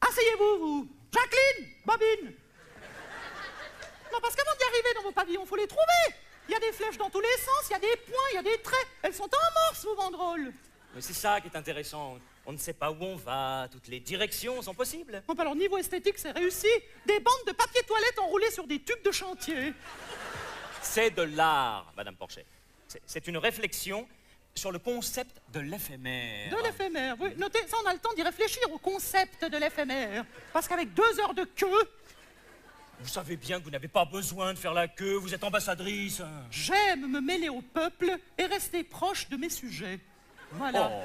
Asseyez-vous, vous. Jacqueline, Bobine. Non, parce qu'avant d'y arriver dans vos pavillons, faut les trouver. Il y a des flèches dans tous les sens, il y a des points, il y a des traits. Elles sont en morse, vos banderoles. Mais c'est ça qui est intéressant. On ne sait pas où on va, toutes les directions sont possibles. Bon, alors, niveau esthétique, c'est réussi. Des bandes de papier toilette enroulées sur des tubes de chantier. C'est de l'art, Madame Porchet. C'est une réflexion sur le concept de l'éphémère. De l'éphémère, oui. Notez, ça, on a le temps d'y réfléchir au concept de l'éphémère. Parce qu'avec 2 heures de queue... Vous savez bien que vous n'avez pas besoin de faire la queue, vous êtes ambassadrice. J'aime me mêler au peuple et rester proche de mes sujets. Voilà. Oh.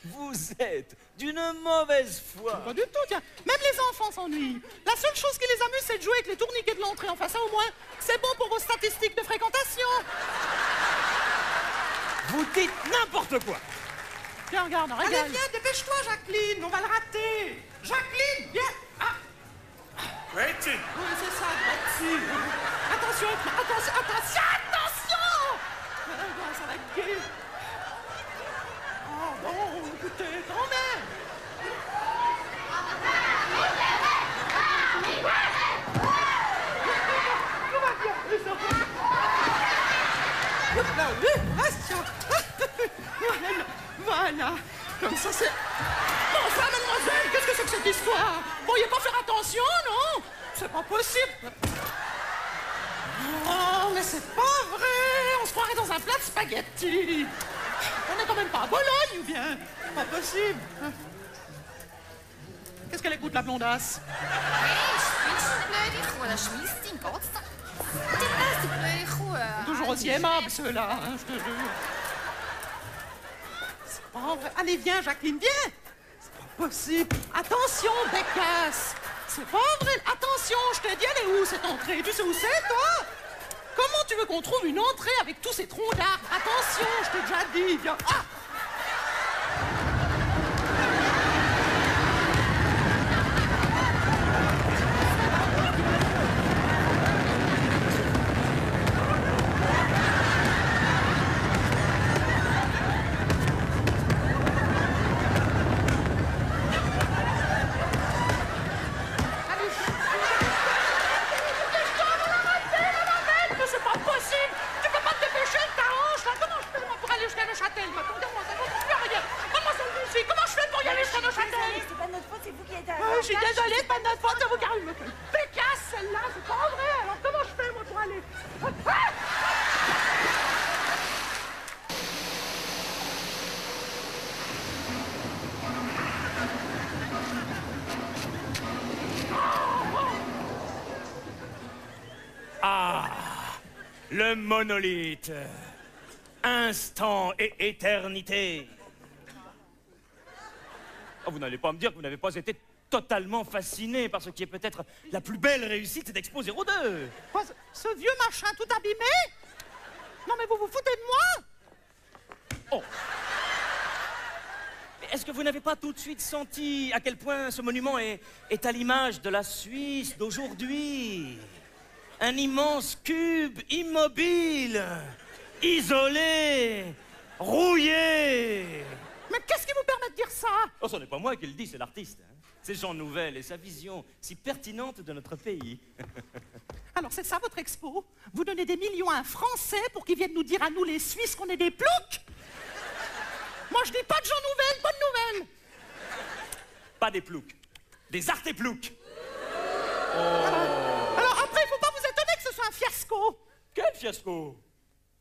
Vous êtes d'une mauvaise foi. Pas du tout, tiens. Même les enfants s'ennuient. La seule chose qui les amuse, c'est de jouer avec les tourniquets de l'entrée. Enfin, ça, au moins, c'est bon pour vos statistiques de fréquentation. Vous dites n'importe quoi. Tiens, regarde, regarde. Allez, viens, dépêche-toi, Jacqueline, on va le rater. Jacqueline, viens. Ah. Betty! Oui, c'est ça, Betsy. Attention, attention, attention, attention. Ça va être gai. Oh, bon, écoutez, quand même. Tout va bien, les enfants. Là, oui, voilà, comme ça c'est... Bon, enfin, mademoiselle, qu'est-ce que c'est que cette histoire? Vous pourriez pas faire attention, non? C'est pas possible. Oh, mais c'est pas vrai. On se croirait dans un plat de spaghettis. On n'est quand même pas à Bologne, ou bien? Pas possible. Qu'est-ce qu'elle écoute, la blondasse? Toujours aussi aimable, ceux-là, hein, je te jure. C'est pas vrai. Allez, viens, Jacqueline, viens. C'est pas possible. Attention, Bécasse. C'est pas vrai. Attention, je t'ai dit, elle est où, cette entrée? Tu sais où c'est, toi? Comment tu veux qu'on trouve une entrée avec tous ces troncs d'arbres? Attention, je t'ai déjà dit, viens. Ah! Je suis désolée, c'est pas de notre faute, ça vous carré. Bécasse, celle-là, c'est pas vrai. Alors comment je fais, moi, pour aller... Ah, le monolithe. Instant et éternité. Oh, vous n'allez pas me dire que vous n'avez pas été totalement fasciné par ce qui est peut-être la plus belle réussite d'Expo 02. Quoi, ce vieux machin tout abîmé? Non, mais vous vous foutez de moi? Oh. Mais est-ce que vous n'avez pas tout de suite senti à quel point ce monument est à l'image de la Suisse d'aujourd'hui? Un immense cube immobile, isolé, rouillé. Mais qu'est-ce qui vous permet de dire ça? Oh, ce n'est pas moi qui le dis, c'est l'artiste. Hein. C'est Jean Nouvel et sa vision si pertinente de notre pays. Alors c'est ça votre expo? Vous donnez des millions à un Français pour qu'ils viennent nous dire à nous les Suisses qu'on est des ploucs? Moi je dis pas de Jean Nouvel, bonne nouvelle. Pas des ploucs, des artéploucs. Alors après, il faut pas vous étonner que ce soit un fiasco. Quel fiasco?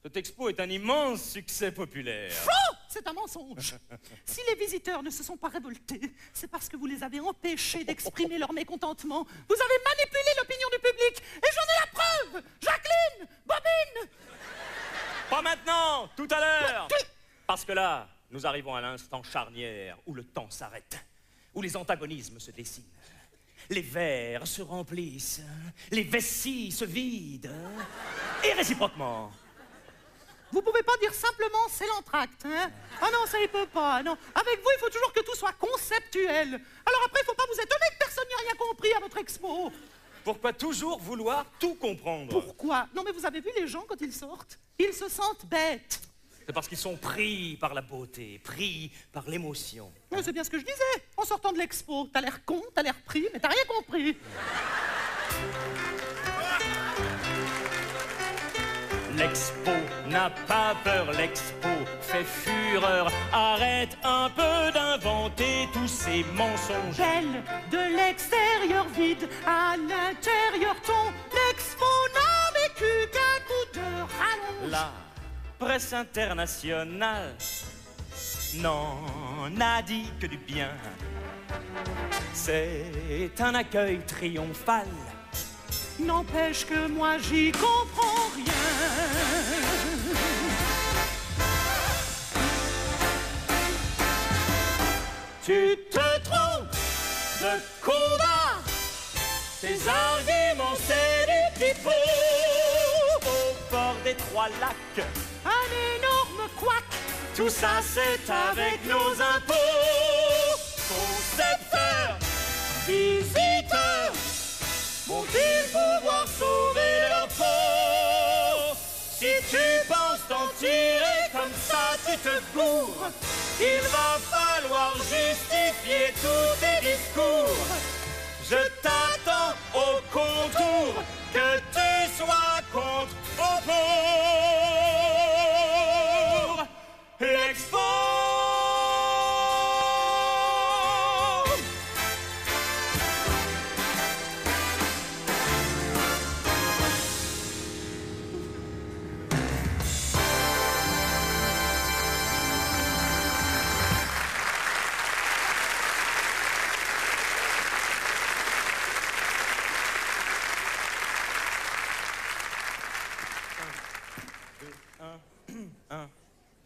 Cette expo est un immense succès populaire. Faux! C'est un mensonge. Si les visiteurs ne se sont pas révoltés, c'est parce que vous les avez empêchés d'exprimer leur mécontentement. Vous avez manipulé l'opinion du public. Et j'en ai la preuve! Jacqueline! Bobine! Pas maintenant, tout à l'heure. Parce que là, nous arrivons à l'instant charnière où le temps s'arrête, où les antagonismes se dessinent. Les verres se remplissent, les vessies se vident, et réciproquement. Vous pouvez pas dire simplement c'est l'entracte, hein? Ah non, ça il peut pas, non. Avec vous, il faut toujours que tout soit conceptuel. Alors après, il faut pas vous étonner que personne n'ait rien compris à votre expo. Pourquoi toujours vouloir tout comprendre? Pourquoi? Non mais vous avez vu les gens quand ils sortent? Ils se sentent bêtes. C'est parce qu'ils sont pris par la beauté, pris par l'émotion. Mais c'est bien ce que je disais. En sortant de l'expo, t'as l'air con, t'as l'air pris, mais t'as rien compris. L'expo n'a pas peur, l'expo fait fureur. Arrête un peu d'inventer tous ces mensonges. Belle de l'extérieur vide, à l'intérieur ton l'expo n'a vécu qu'un coup de rallonge. La presse internationale n'en a dit que du bien. C'est un accueil triomphal. N'empêche que moi j'y comprends rien. Tu te trompes de combat. Tes arguments c'est du pipeau. Au bord des trois lacs, Un énorme couac. tout ça c'est avec nos impôts. Concepteurs, visiteurs, vont-ils pouvoir sauver leur peau? Si tu penses t'en tirer comme ça, tu te gourres. Il va falloir justifier tous tes discours. Je t'attends au contour, que tu sois contre ou pour l'expo.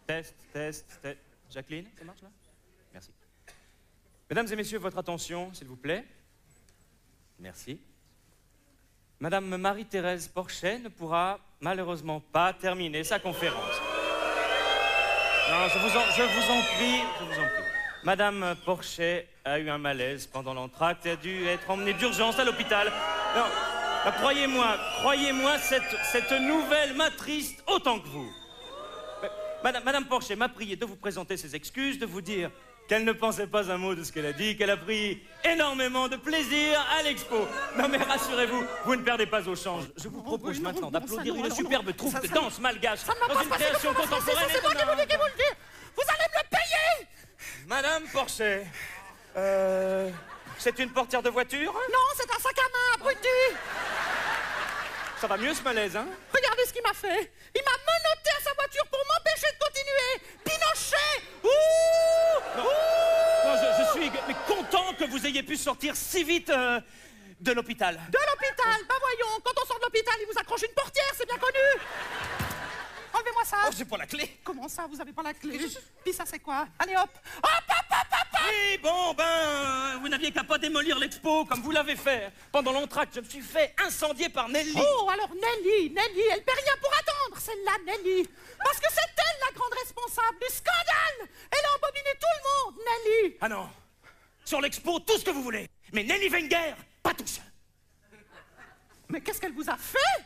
Test, test, test. Jacqueline, ça marche là? Merci. Mesdames et messieurs, votre attention, s'il vous plaît. Merci. Madame Marie-Thérèse Porchet ne pourra malheureusement pas terminer sa conférence. Non, je vous en prie. Madame Porchet a eu un malaise pendant l'entracte et a dû être emmenée d'urgence à l'hôpital. Non, croyez-moi, cette nouvelle m'attriste autant que vous. Madame Porchet m'a prié de vous présenter ses excuses, de vous dire qu'elle ne pensait pas un mot de ce qu'elle a dit, qu'elle a pris énormément de plaisir à l'expo. Non mais rassurez-vous, vous ne perdez pas au change. Je vous propose maintenant d'applaudir une superbe troupe de danse malgache dans une création contemporaine C'est moi qui vous dis, vous allez me le payer. Madame Porchet, c'est une portière de voiture? Non, c'est un sac à main, abruti. Ça va mieux ce malaise, hein? Regardez ce qu'il m'a fait. Il m'a menotté à sa voiture pour m'empêcher de continuer. Pinochet! Ouh! Non, je suis mais content que vous ayez pu sortir si vite de l'hôpital. De l'hôpital? Bah voyons, quand on sort de l'hôpital, il vous accroche une portière, c'est bien connu. Enlevez-moi ça. Oh, j'ai pas la clé. Comment ça, vous avez pas la clé? Puis ça, c'est quoi? Allez, hop. Hop, hop, hop, hop, hop. Oui, bon, vous n'aviez qu'à pas démolir l'expo comme vous l'avez fait. Pendant l'entracte, je me suis fait incendier par Nelly. Oh, alors Nelly, elle paie rien pour attendre, celle-là, Nelly. Parce que c'est elle la grande responsable du scandale. Elle a embobiné tout le monde, Nelly. Ah non, sur l'expo, tout ce que vous voulez. Mais Nelly Wenger, pas tout seul. Mais qu'est-ce qu'elle vous a fait?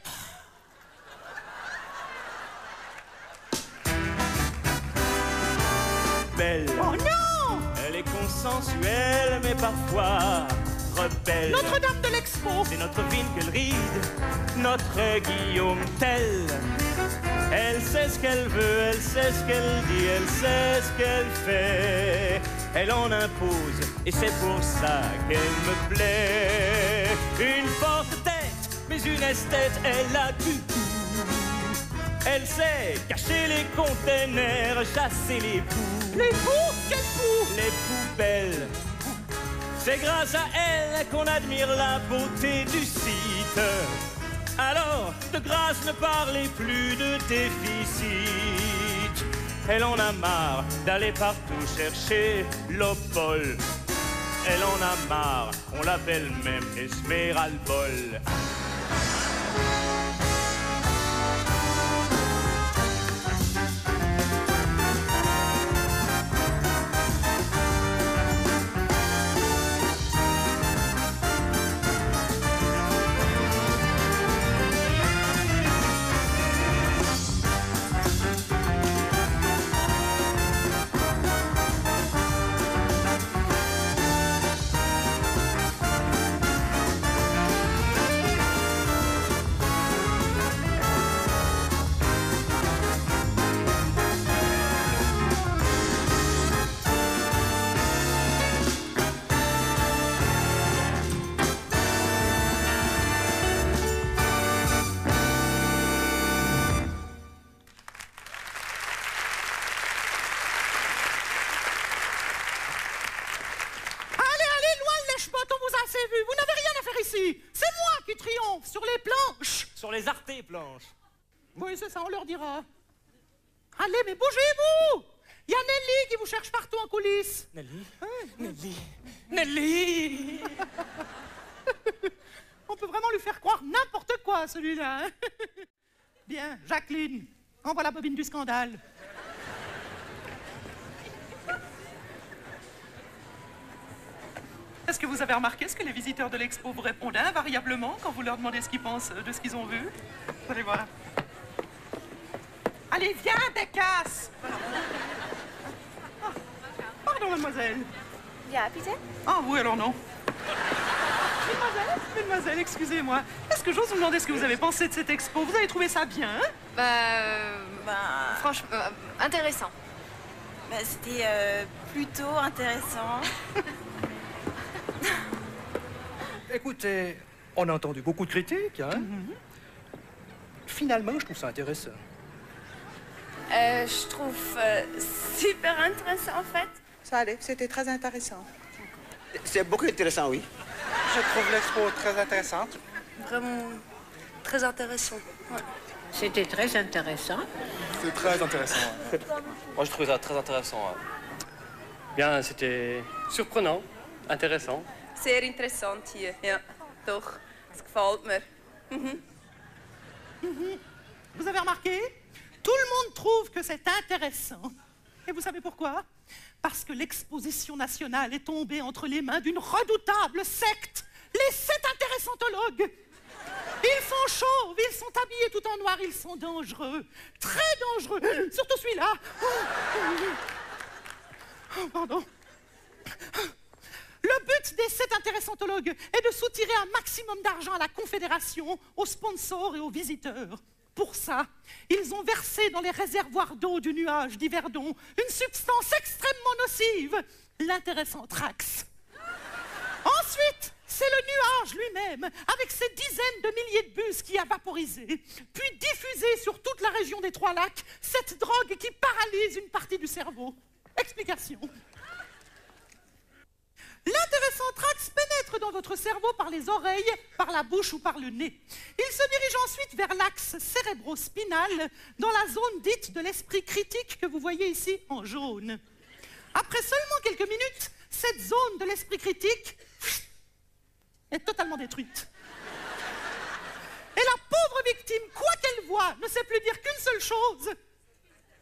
belle. Oh non! Elle est consensuelle, mais parfois rebelle. Notre-Dame de l'Expo. C'est notre Winkelried, notre Guillaume Tell. Elle sait ce qu'elle veut, elle sait ce qu'elle dit, elle sait ce qu'elle fait. Elle en impose, et c'est pour ça qu'elle me plaît. Une forte tête, mais une esthète, elle a du goût. Elle sait cacher les containers, chasser les poux. Les poux? Quels poux? Les poubelles. C'est grâce à elle qu'on admire la beauté du site. Alors, de grâce, ne parlez plus de déficit. Elle en a marre d'aller partout chercher l'opole. Elle en a marre, on l'appelle même Esmeralbol. Vous n'avez rien à faire ici. C'est moi qui triomphe sur les planches. Sur les artées planches. Oui, c'est ça, on leur dira. Allez, mais bougez-vous. Il y a Nelly qui vous cherche partout en coulisses. Nelly? Nelly? Nelly? On peut vraiment lui faire croire n'importe quoi, celui-là. Hein. Bien, Jacqueline, envoie la bobine du scandale. Est-ce que vous avez remarqué ce que les visiteurs de l'expo vous répondent invariablement quand vous leur demandez ce qu'ils pensent de ce qu'ils ont vu? Vous allez voir. Allez, viens, Bécasse! Oh, pardon, mademoiselle. Ja, bitte? Ah oui, alors non. Mademoiselle, excusez-moi. Est-ce que j'ose vous demander ce que vous avez pensé de cette expo? Vous avez trouvé ça bien, hein? Franchement, intéressant. C'était plutôt intéressant. Écoutez, on a entendu beaucoup de critiques, hein? Finalement, je trouve ça intéressant. Je trouve super intéressant, en fait. Ça allait, c'était très intéressant. C'est beaucoup intéressant, oui. Je trouve l'expo très intéressante. Vraiment très intéressant. Ouais. C'était très intéressant. C'est très intéressant. Ouais. Moi, je trouvais ça très intéressant. Ouais. Bien, c'était surprenant, intéressant. Sehr interessant hier, ja, doch. Das gefällt mir. Vous avez remarqué? Tout le monde trouve que c'est intéressant. Et vous savez pourquoi? Parce que l'exposition nationale est tombée entre les mains d'une redoutable secte, les 7 intéressantologues. Ils font chauve, ils sont habillés tout en noir, ils sont dangereux, très dangereux, surtout celui-là. Oh, pardon. Le but des 7 intéressantologues est de soutirer un maximum d'argent à la Confédération, aux sponsors et aux visiteurs. Pour ça, ils ont versé dans les réservoirs d'eau du nuage d'Yverdon une substance extrêmement nocive, l'intéressantrax. Ensuite, c'est le nuage lui-même, avec ses dizaines de milliers de bus qui a vaporisé, puis diffusé sur toute la région des Trois Lacs, cette drogue qui paralyse une partie du cerveau. Explication. L'intéressantrax pénètre dans votre cerveau par les oreilles, par la bouche ou par le nez. Il se dirige ensuite vers l'axe cérébro-spinal, dans la zone dite de l'esprit critique que vous voyez ici en jaune. Après seulement quelques minutes, cette zone de l'esprit critique est totalement détruite. Et la pauvre victime, quoi qu'elle voie, ne sait plus dire qu'une seule chose.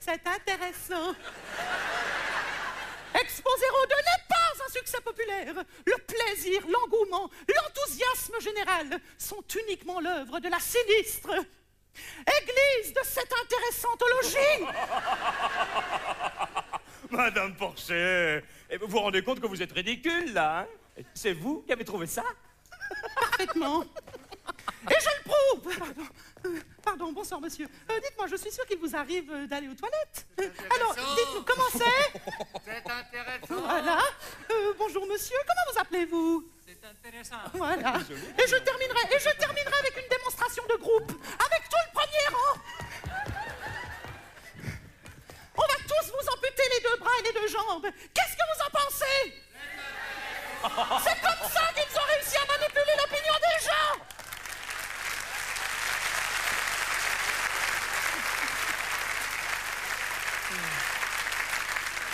C'est intéressant. Expo 02 n'est pas un succès populaire. Le plaisir, l'engouement, l'enthousiasme général sont uniquement l'œuvre de la sinistre Église de cette intéressantologie. Madame Porcher, et vous vous rendez compte que vous êtes ridicule, là, hein? C'est vous qui avez trouvé ça? Parfaitement. Et je le prouve. Pardon, bonsoir, monsieur. Dites-moi, je suis sûre qu'il vous arrive d'aller aux toilettes. Alors, dites-nous, comment c'est? C'est intéressant. Voilà. Bonjour, monsieur. Comment vous appelez-vous? C'est intéressant. Voilà. Et je terminerai avec une démonstration de groupe, avec tout le premier rang. On va tous vous amputer les 2 bras et les 2 jambes. Qu'est-ce que vous en pensez? C'est comme ça qu'ils ont réussi à manipuler l'opinion des gens.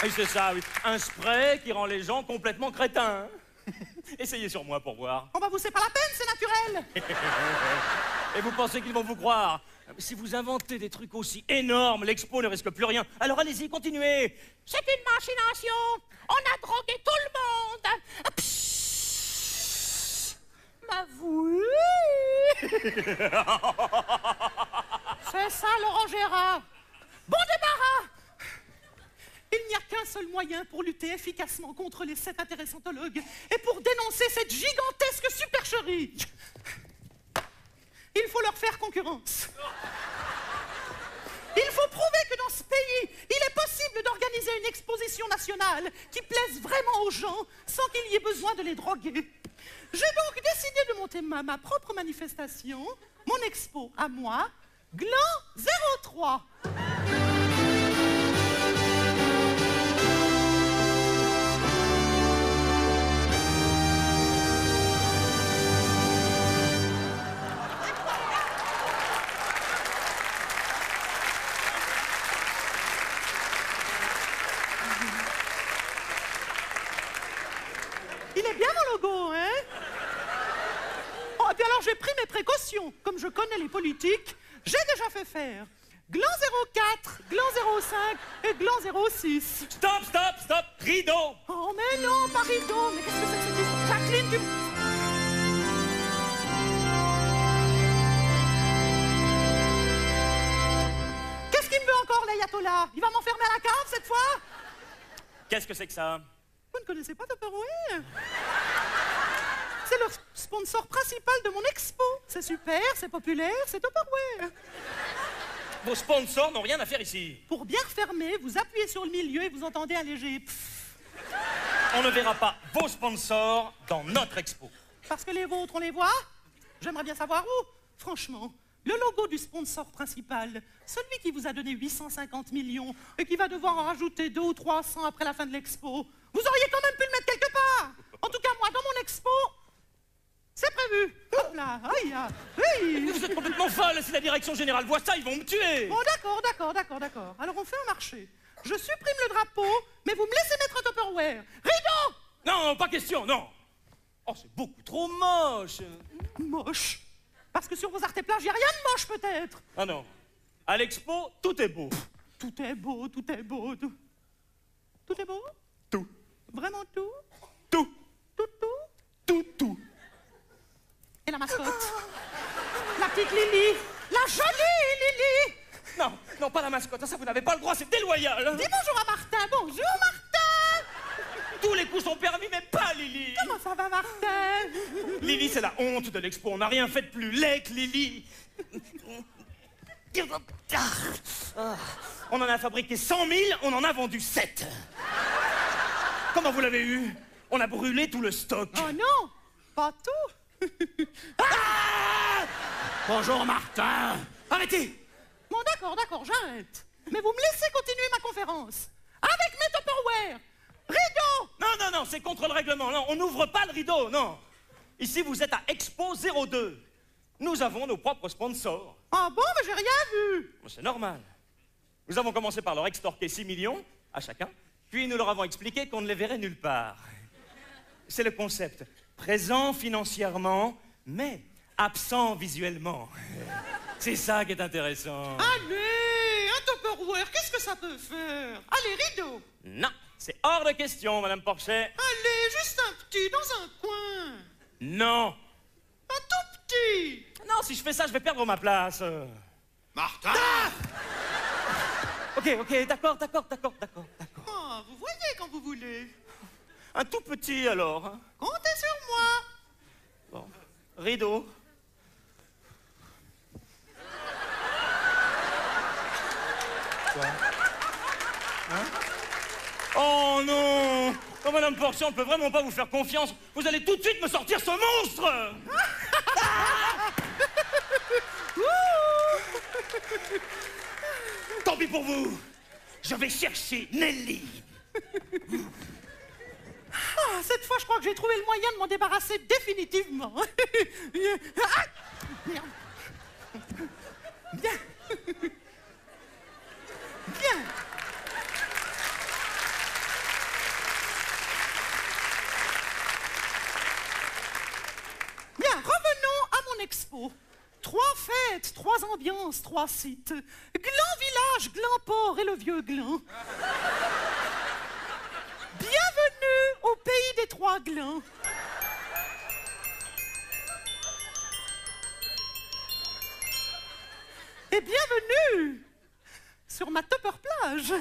Oui, c'est ça, oui. Un spray qui rend les gens complètement crétins. Essayez sur moi pour voir. Oh bah vous, c'est pas la peine, c'est naturel. Et vous pensez qu'ils vont vous croire? Si vous inventez des trucs aussi énormes, l'expo ne risque plus rien. Alors allez-y, continuez. C'est une machination. On a drogué tout le monde. M'avouez. C'est ça, Laurent Gérard. Bon débarras. Il n'y a qu'un seul moyen pour lutter efficacement contre les 7 intéressantologues et pour dénoncer cette gigantesque supercherie. Il faut leur faire concurrence. Il faut prouver que dans ce pays, il est possible d'organiser une exposition nationale qui plaise vraiment aux gens sans qu'il y ait besoin de les droguer. J'ai donc décidé de monter ma propre manifestation, mon expo à moi, Gland 03. Il est bien mon logo, hein? Oh, et puis alors j'ai pris mes précautions. Comme je connais les politiques, j'ai déjà fait faire Gland 04, Gland 05 et Gland 06. Stop, stop, stop! Rideau! Oh mais non, pas rideau. Mais qu'est-ce que c'est que cette histoire? Jacqueline, tu... Qu'est-ce qu'il me veut encore, l'ayatollah? Il va m'enfermer à la cave cette fois? Qu'est-ce que c'est que ça? Vous ne connaissez pas Tupperware? C'est le sponsor principal de mon expo. C'est super, c'est populaire, c'est Tupperware. Vos sponsors n'ont rien à faire ici. Pour bien refermer, vous appuyez sur le milieu et vous entendez un léger pfff. On ne verra pas vos sponsors dans notre expo. Parce que les vôtres, on les voit? J'aimerais bien savoir où. Franchement, le logo du sponsor principal, celui qui vous a donné 850 millions et qui va devoir en rajouter 200 ou 300 après la fin de l'expo, vous auriez quand même pu le mettre quelque part. En tout cas, moi, dans mon expo, c'est prévu. Hop là, aïe, oui. Vous êtes complètement folle. Si la direction générale voit ça, ils vont me tuer. Bon, d'accord. Alors, on fait un marché. Je supprime le drapeau, mais vous me laissez mettre un Tupperware. Rideau! Non, pas question, non. Oh, c'est beaucoup trop moche. Moche? Parce que sur vos arteplages, il n'y a rien de moche, peut-être. Ah non. À l'expo, tout est beau. Tout est beau. Tout est beau? Tout. Vraiment tout? Tout. Tout. Et la mascotte? La petite Lily? La jolie Lily? Non, pas la mascotte. Ça, vous n'avez pas le droit, c'est déloyal. Dis bonjour à Martin. Bonjour, Martin. Tous les coups sont permis, mais pas Lily. Comment ça va, Martin? Lily, c'est la honte de l'expo. On n'a rien fait de plus laid que Lily. On en a fabriqué 100 000, on en a vendu 7. Comment vous l'avez eu? On a brûlé tout le stock. Oh non, pas tout. Bonjour, Martin. Arrêtez. Bon, d'accord, j'arrête. Mais vous me laissez continuer ma conférence. Avec mes Tupperware. Rideau. Non, c'est contre le règlement. Non, on n'ouvre pas le rideau, non. Ici, vous êtes à Expo 02. Nous avons nos propres sponsors. Ah bon, mais j'ai rien vu. C'est normal. Nous avons commencé par leur extorquer 6 millions à chacun, puis nous leur avons expliqué qu'on ne les verrait nulle part. C'est le concept. Présent financièrement, mais absent visuellement. C'est ça qui est intéressant. Allez, un Tupperware, qu'est-ce que ça peut faire? Allez, rideau. Non, c'est hors de question, Madame Porcher. Allez, juste un petit, dans un coin. Non. Un tout petit. Non, si je fais ça, je vais perdre ma place. Martin! Ok, d'accord. Ah vous voyez quand vous voulez. Un tout petit, alors. Hein. Comptez sur moi. Bon. Rideau. Quoi? Hein? Oh non! Oh, Madame Portian, on ne peut vraiment pas vous faire confiance. Vous allez tout de suite me sortir ce monstre! Tant pis pour vous! Je vais chercher Nelly! Ah, cette fois, je crois que j'ai trouvé le moyen de m'en débarrasser définitivement. Ah, merde. Bien. Bien. Bien, revenons à mon expo. 3 fêtes, 3 ambiances, 3 sites. Gland village, Gland port et le vieux Gland. Bienvenue au pays des 3 glands. Et bienvenue sur ma Tupper plage.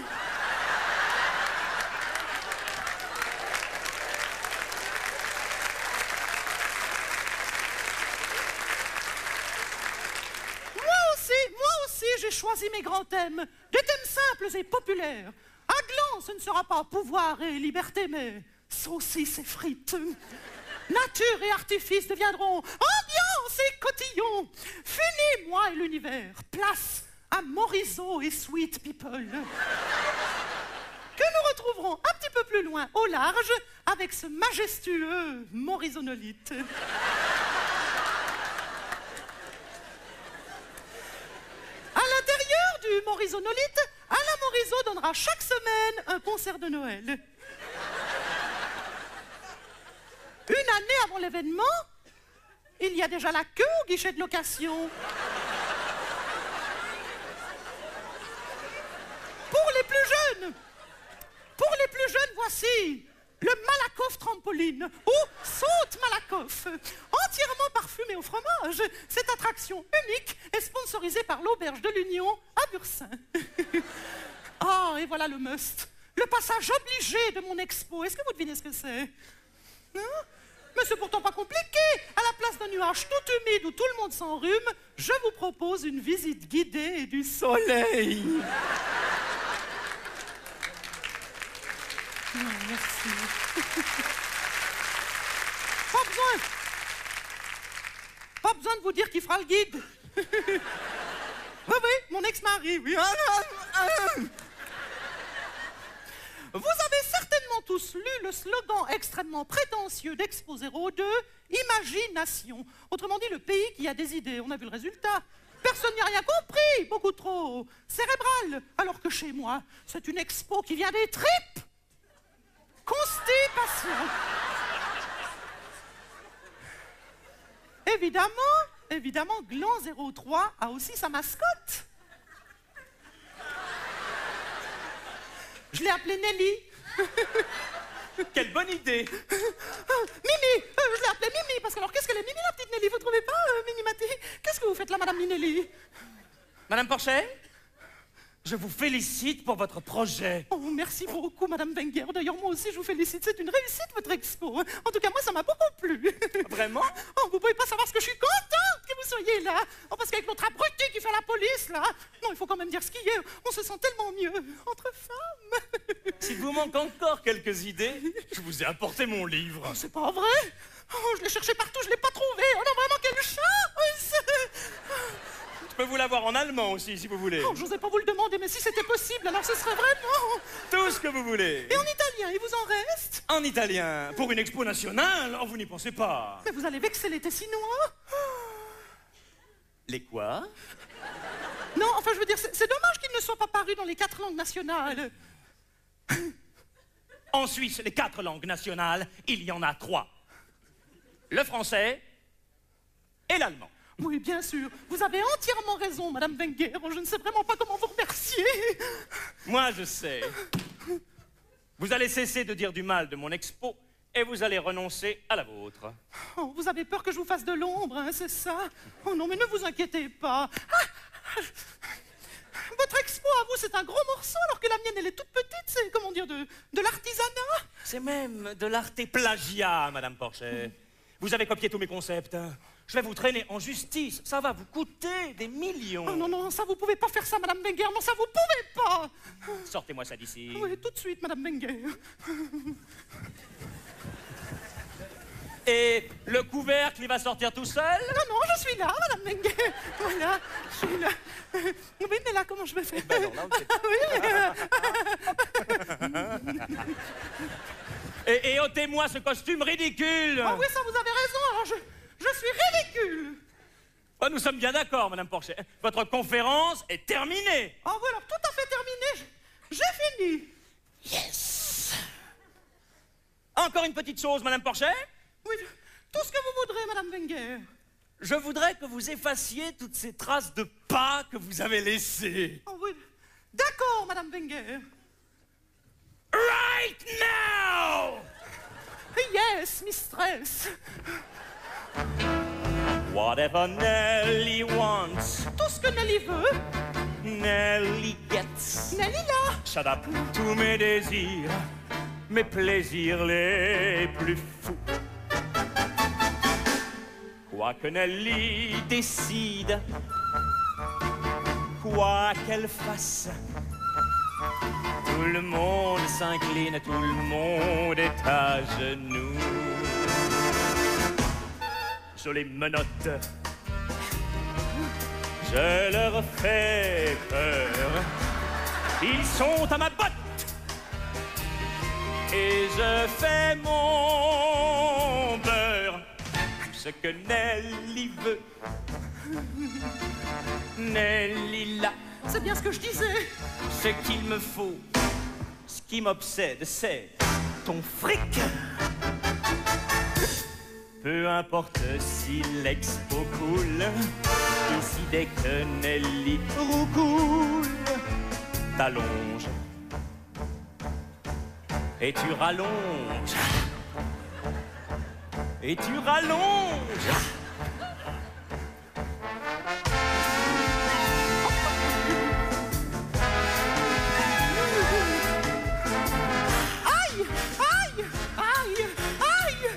Moi aussi, j'ai choisi mes grands thèmes. Des thèmes simples et populaires. À Gland, ce ne sera pas pouvoir et liberté, mais saucisses et frites. Nature et artifice deviendront ambiance et cotillon. Fini, moi et l'univers. Place à Morisot et Sweet People. Que nous retrouverons un petit peu plus loin, au large, avec ce majestueux morisonolite. À l'intérieur du morisonolite, Alain Morisot donnera chaque semaine un concert de Noël. Une année avant l'événement, il y a déjà la queue au guichet de location. Pour les plus jeunes, voici le Malakoff trampoline, ou Saute Malakoff, entièrement parfumé au fromage. Cette attraction unique est sponsorisée par l'Auberge de l'Union à Bursin. Ah, et voilà le must, le passage obligé de mon expo. Est-ce que vous devinez ce que c'est? Hein? Mais c'est pourtant pas compliqué. À la place d'un nuage tout humide où tout le monde s'enrhume, je vous propose une visite guidée du soleil. Non, merci. Pas besoin de vous dire qui fera le guide. Oui, mon ex-mari, oui. Vous avez certainement tous lu le slogan extrêmement prétentieux d'Expo 02, Imagination. Autrement dit, le pays qui a des idées. On a vu le résultat. Personne n'y a rien compris, beaucoup trop cérébral. Alors que chez moi, c'est une expo qui vient des tripes. Constipation. Évidemment, Gland 03 a aussi sa mascotte. Je l'ai appelée Nelly. Quelle bonne idée. Mimi, je l'ai appelée Mimi, parce que alors qu'est-ce qu'elle est Mimi, la petite Nelly, vous trouvez pas, Mimi Maté? Qu'est-ce que vous faites là, Madame Minelli? Madame Porchet, je vous félicite pour votre projet. Oh, merci beaucoup, Madame Wenger. D'ailleurs, moi aussi, je vous félicite. C'est une réussite, votre expo. En tout cas, moi, ça m'a beaucoup plu. Vraiment? Oh, vous pouvez pas savoir ce que je suis contente que vous soyez là. Oh, parce qu'avec notre abruti qui fait la police, là, non, il faut quand même dire ce qu'il y a. On se sent tellement mieux entre femmes. S'il vous manque encore quelques idées, je vous ai apporté mon livre. Oh, c'est pas vrai? Oh, je l'ai cherché partout, je l'ai pas trouvé. Oh non, vraiment, quelle chance! Je peux vous l'avoir en allemand aussi, si vous voulez. Oh, j'osais pas vous le demander, mais si c'était possible, alors ce serait vraiment... Tout ce que vous voulez. Et en italien, il vous en reste? En italien, pour une expo nationale, oh, vous n'y pensez pas. Mais vous allez vexer les Tessinois. Les quoi? Non, enfin, je veux dire, c'est dommage qu'ils ne soient pas parus dans les 4 langues nationales. En Suisse, les 4 langues nationales, il y en a 3. Le français et l'allemand. Oui, bien sûr. Vous avez entièrement raison, Madame Wenger. Je ne sais vraiment pas comment vous remercier. Moi, je sais. Vous allez cesser de dire du mal de mon expo et vous allez renoncer à la vôtre. Oh, vous avez peur que je vous fasse de l'ombre, hein, c'est ça? Oh non, mais ne vous inquiétez pas. Votre expo, à vous, c'est un gros morceau, alors que la mienne, elle est toute petite. C'est, comment dire, de C'est même de l'arté-plagiat, Madame Porchet. Vous avez copié tous mes concepts. Je vais vous traîner en justice. Ça va vous coûter des millions. Oh non, non, ça vous pouvez pas faire ça, Madame Wenger. Non, ça vous pouvez pas. Sortez-moi ça d'ici. Oui, tout de suite, Madame Wenger. Et le couvercle, il va sortir tout seul? Non, non, je suis là, Madame Wenger. Voilà, je suis là. Oui, mais là, comment je vais faire? Ben non, là, on sait. Et ôtez-moi ce costume ridicule. Ah oui, ça, vous avez raison. Alors, je suis ridicule. Oh, nous sommes bien d'accord, Madame Porchet. Votre conférence est terminée. Ah oui, alors, tout à fait terminé. J'ai fini. Yes. Encore une petite chose, Madame Porchet? Oui, tout ce que vous voudrez, Madame Wenger. Je voudrais que vous effaciez toutes ces traces de pas que vous avez laissées. Oh oui, d'accord, Madame Wenger. Right now! Yes, mistress. Whatever Nelly wants. Tout ce que Nelly veut. Nelly gets. Nelly là. Shut up. Tous mes désirs, mes plaisirs les plus fous. Quoi que Nelly décide, quoi qu'elle fasse, tout le monde s'incline, tout le monde est à genoux. Je les menotte, je leur fais peur. Ils sont à ma botte et je fais mon beurre. Ce que Nelly veut, Nelly là. C'est bien ce que je disais. Ce qu'il me faut, ce qui m'obsède, c'est ton fric. Peu importe si l'expo coule, ici dès que Nelly roucoule, t'allonges et tu rallonges. Et tu rallonges. Aïe, aïe, aïe, aïe.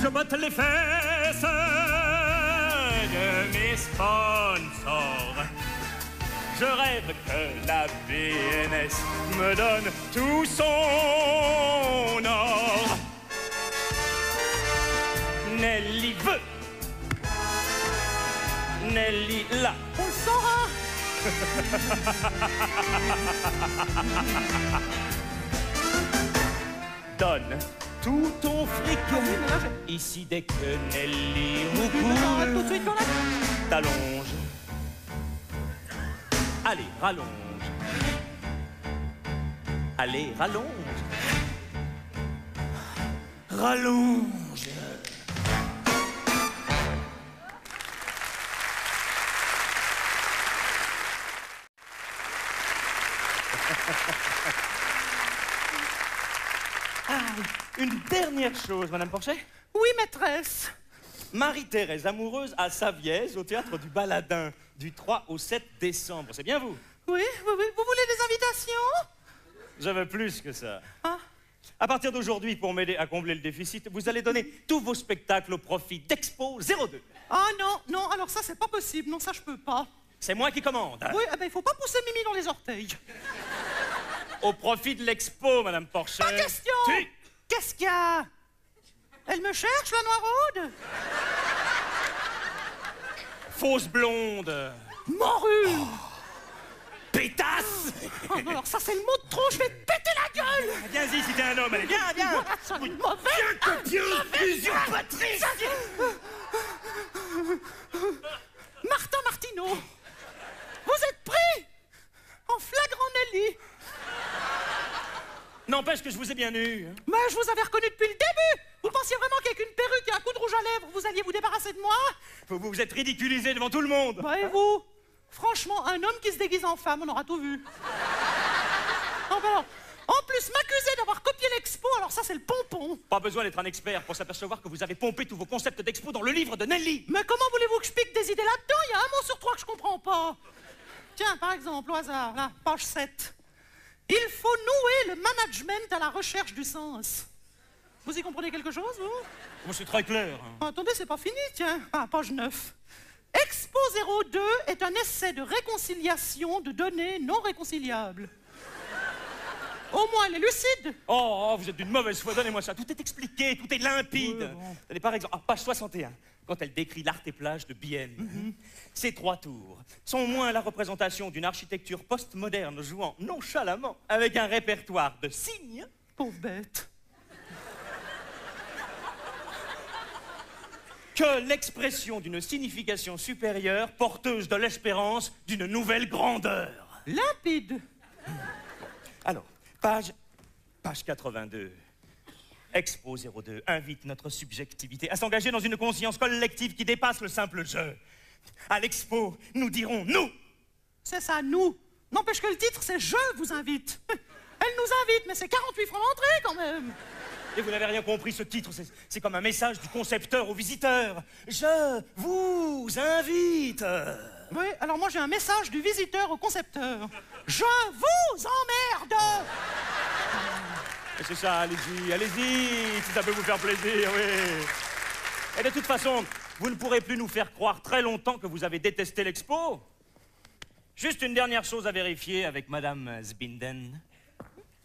Je botte les fesses de mes sponsors. Je rêve que la BNS me donne tout son or. Nelly veut, Nelly là. On le saura. Donne tout ton fric. Ici dès que Nelly roucoule, t'allonges. Allez, rallonge. Allez, rallonge. Rallonge. Une dernière chose, Madame Porchet. Oui, maîtresse. Marie-Thérèse amoureuse à Savièse au théâtre du Baladin du 3 au 7 décembre. C'est bien vous? Oui, oui, oui. Vous voulez des invitations? Je veux plus que ça. Ah. À partir d'aujourd'hui, pour m'aider à combler le déficit, vous allez donner tous vos spectacles au profit d'Expo 02. Ah non, non, alors ça, c'est pas possible. Non, ça, je peux pas. C'est moi qui commande. Oui, eh ben, il faut pas pousser Mimi dans les orteils. Au profit de l'Expo, Madame Porchet. Pas question. Si. Qu'est-ce qu'il y a? Elle me cherche, la noiraude? Fausse blonde. Morue. Oh. Pétasse. Oh, alors ça, c'est le mot de trop, je vais te péter la gueule. Viens-y si t'es un homme, allez, viens, viens. Oui, mauvais. Viens, usurpatrice. Martin Martineau, vous êtes pris en flagrant Nelly. N'empêche que je vous ai bien eu. Mais je vous avais reconnu depuis le début. Vous pensiez vraiment qu'avec une perruque et un coup de rouge à lèvres, vous alliez vous débarrasser de moi? Vous vous êtes ridiculisé devant tout le monde. Bah et vous? Franchement, un homme qui se déguise en femme, on aura tout vu. Non, ben alors, en plus, m'accuser d'avoir copié l'expo, alors ça, c'est le pompon. Pas besoin d'être un expert pour s'apercevoir que vous avez pompé tous vos concepts d'expo dans le livre de Nelly. Mais comment voulez-vous que je pique des idées là-dedans? Il y a un mot sur 3 que je comprends pas. Tiens, par exemple, au hasard, là, page 7. Il faut nouer le management à la recherche du sens. Vous y comprenez quelque chose, vous? Moi, c'est très clair. Attendez, c'est pas fini, tiens. Ah, page 9. Expo 02 est un essai de réconciliation de données non réconciliables. Au moins, elle est lucide. Oh, vous êtes d'une mauvaise foi, donnez-moi ça. Tout est expliqué, tout est limpide. Bon. Allez, par exemple, page 61, quand elle décrit l'art et plage de Bienne. Ces 3 tours sont au moins la représentation d'une architecture postmoderne jouant nonchalamment avec un répertoire de signes. Pauvre bête. Que l'expression d'une signification supérieure, porteuse de l'espérance d'une nouvelle grandeur. Limpide. Alors, page 82. Expo 02 invite notre subjectivité à s'engager dans une conscience collective qui dépasse le simple jeu. À l'expo, nous dirons nous. C'est ça, nous. N'empêche que le titre, c'est « Je vous invite ». Elle nous invite, mais c'est 48 francs d'entrée quand même. Et vous n'avez rien compris, ce titre, c'est comme un message du concepteur au visiteur. Je vous invite. Oui, alors moi j'ai un message du visiteur au concepteur. Je vous emmerde. Et c'est ça, allez-y, si ça peut vous faire plaisir, oui. Et de toute façon, vous ne pourrez plus nous faire croire très longtemps que vous avez détesté l'expo. Juste une dernière chose à vérifier avec Madame Zbinden.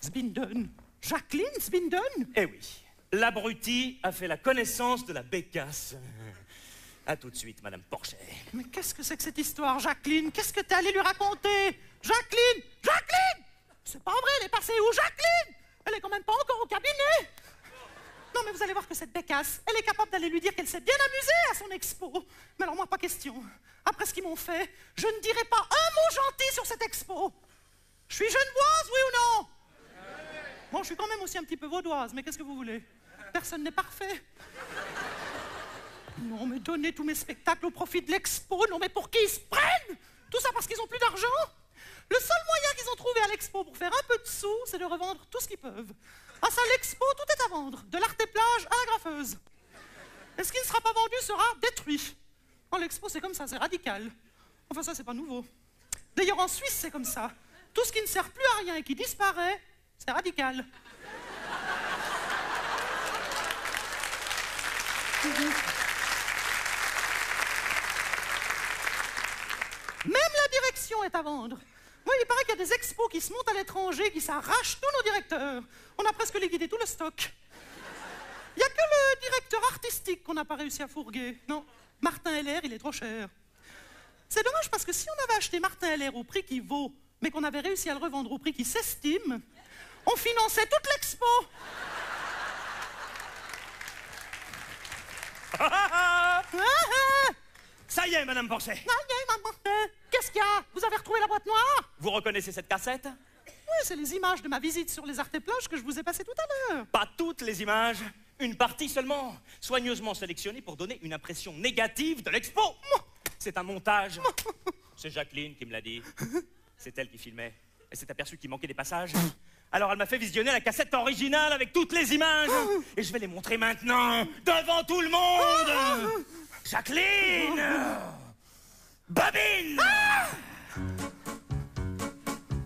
Zbinden? Jacqueline Zbinden? Eh oui, l'abruti a fait la connaissance de la bécasse. À tout de suite, Madame Porchet. Mais qu'est-ce que c'est que cette histoire, Jacqueline? Qu'est-ce que t'es allée lui raconter? Jacqueline! Jacqueline! C'est pas vrai, elle est passée où, Jacqueline? Elle est quand même pas encore au cabinet. Non, mais vous allez voir que cette bécasse, elle est capable d'aller lui dire qu'elle s'est bien amusée à son expo. Mais alors moi, pas question. Après ce qu'ils m'ont fait, je ne dirai pas un mot gentil sur cette expo. Je suis genevoise, oui ou non? Bon, je suis quand même aussi un petit peu vaudoise, mais qu'est-ce que vous voulez? Personne n'est parfait. Non, mais donner tous mes spectacles au profit de l'expo, non, mais pour qui ils se prennent? Tout ça parce qu'ils ont plus d'argent? Le seul moyen qu'ils ont trouvé à l'expo pour faire un peu de sous, c'est de revendre tout ce qu'ils peuvent. Ah ça, l'expo, tout est à vendre, de l'art et plage à la graffeuse. Et ce qui ne sera pas vendu sera détruit. En l'expo, c'est comme ça, c'est radical. Enfin, ça, c'est pas nouveau. D'ailleurs, en Suisse, c'est comme ça. Tout ce qui ne sert plus à rien et qui disparaît, c'est radical. Même la direction est à vendre. Oui, il paraît qu'il y a des expos qui se montent à l'étranger, qui s'arrachent tous nos directeurs. On a presque liquidé tout le stock. Il n'y a que le directeur artistique qu'on n'a pas réussi à fourguer. Non, Martin Heller, il est trop cher. C'est dommage parce que si on avait acheté Martin Heller au prix qu'il vaut, mais qu'on avait réussi à le revendre au prix qui s'estime, on finançait toute l'expo. Ça y est, Madame Porchet. Ça y est, Madame Porchet. Qu'est-ce qu'il y a? Vous avez retrouvé la boîte noire? Vous reconnaissez cette cassette? Oui, c'est les images de ma visite sur les arts et plages que je vous ai passées tout à l'heure. Pas toutes les images, une partie seulement, soigneusement sélectionnée pour donner une impression négative de l'expo. C'est un montage. C'est Jacqueline qui me l'a dit. C'est elle qui filmait. Elle s'est aperçue qu'il manquait des passages. Alors elle m'a fait visionner la cassette originale avec toutes les images. Et je vais les montrer maintenant, devant tout le monde. Jacqueline! Bobine!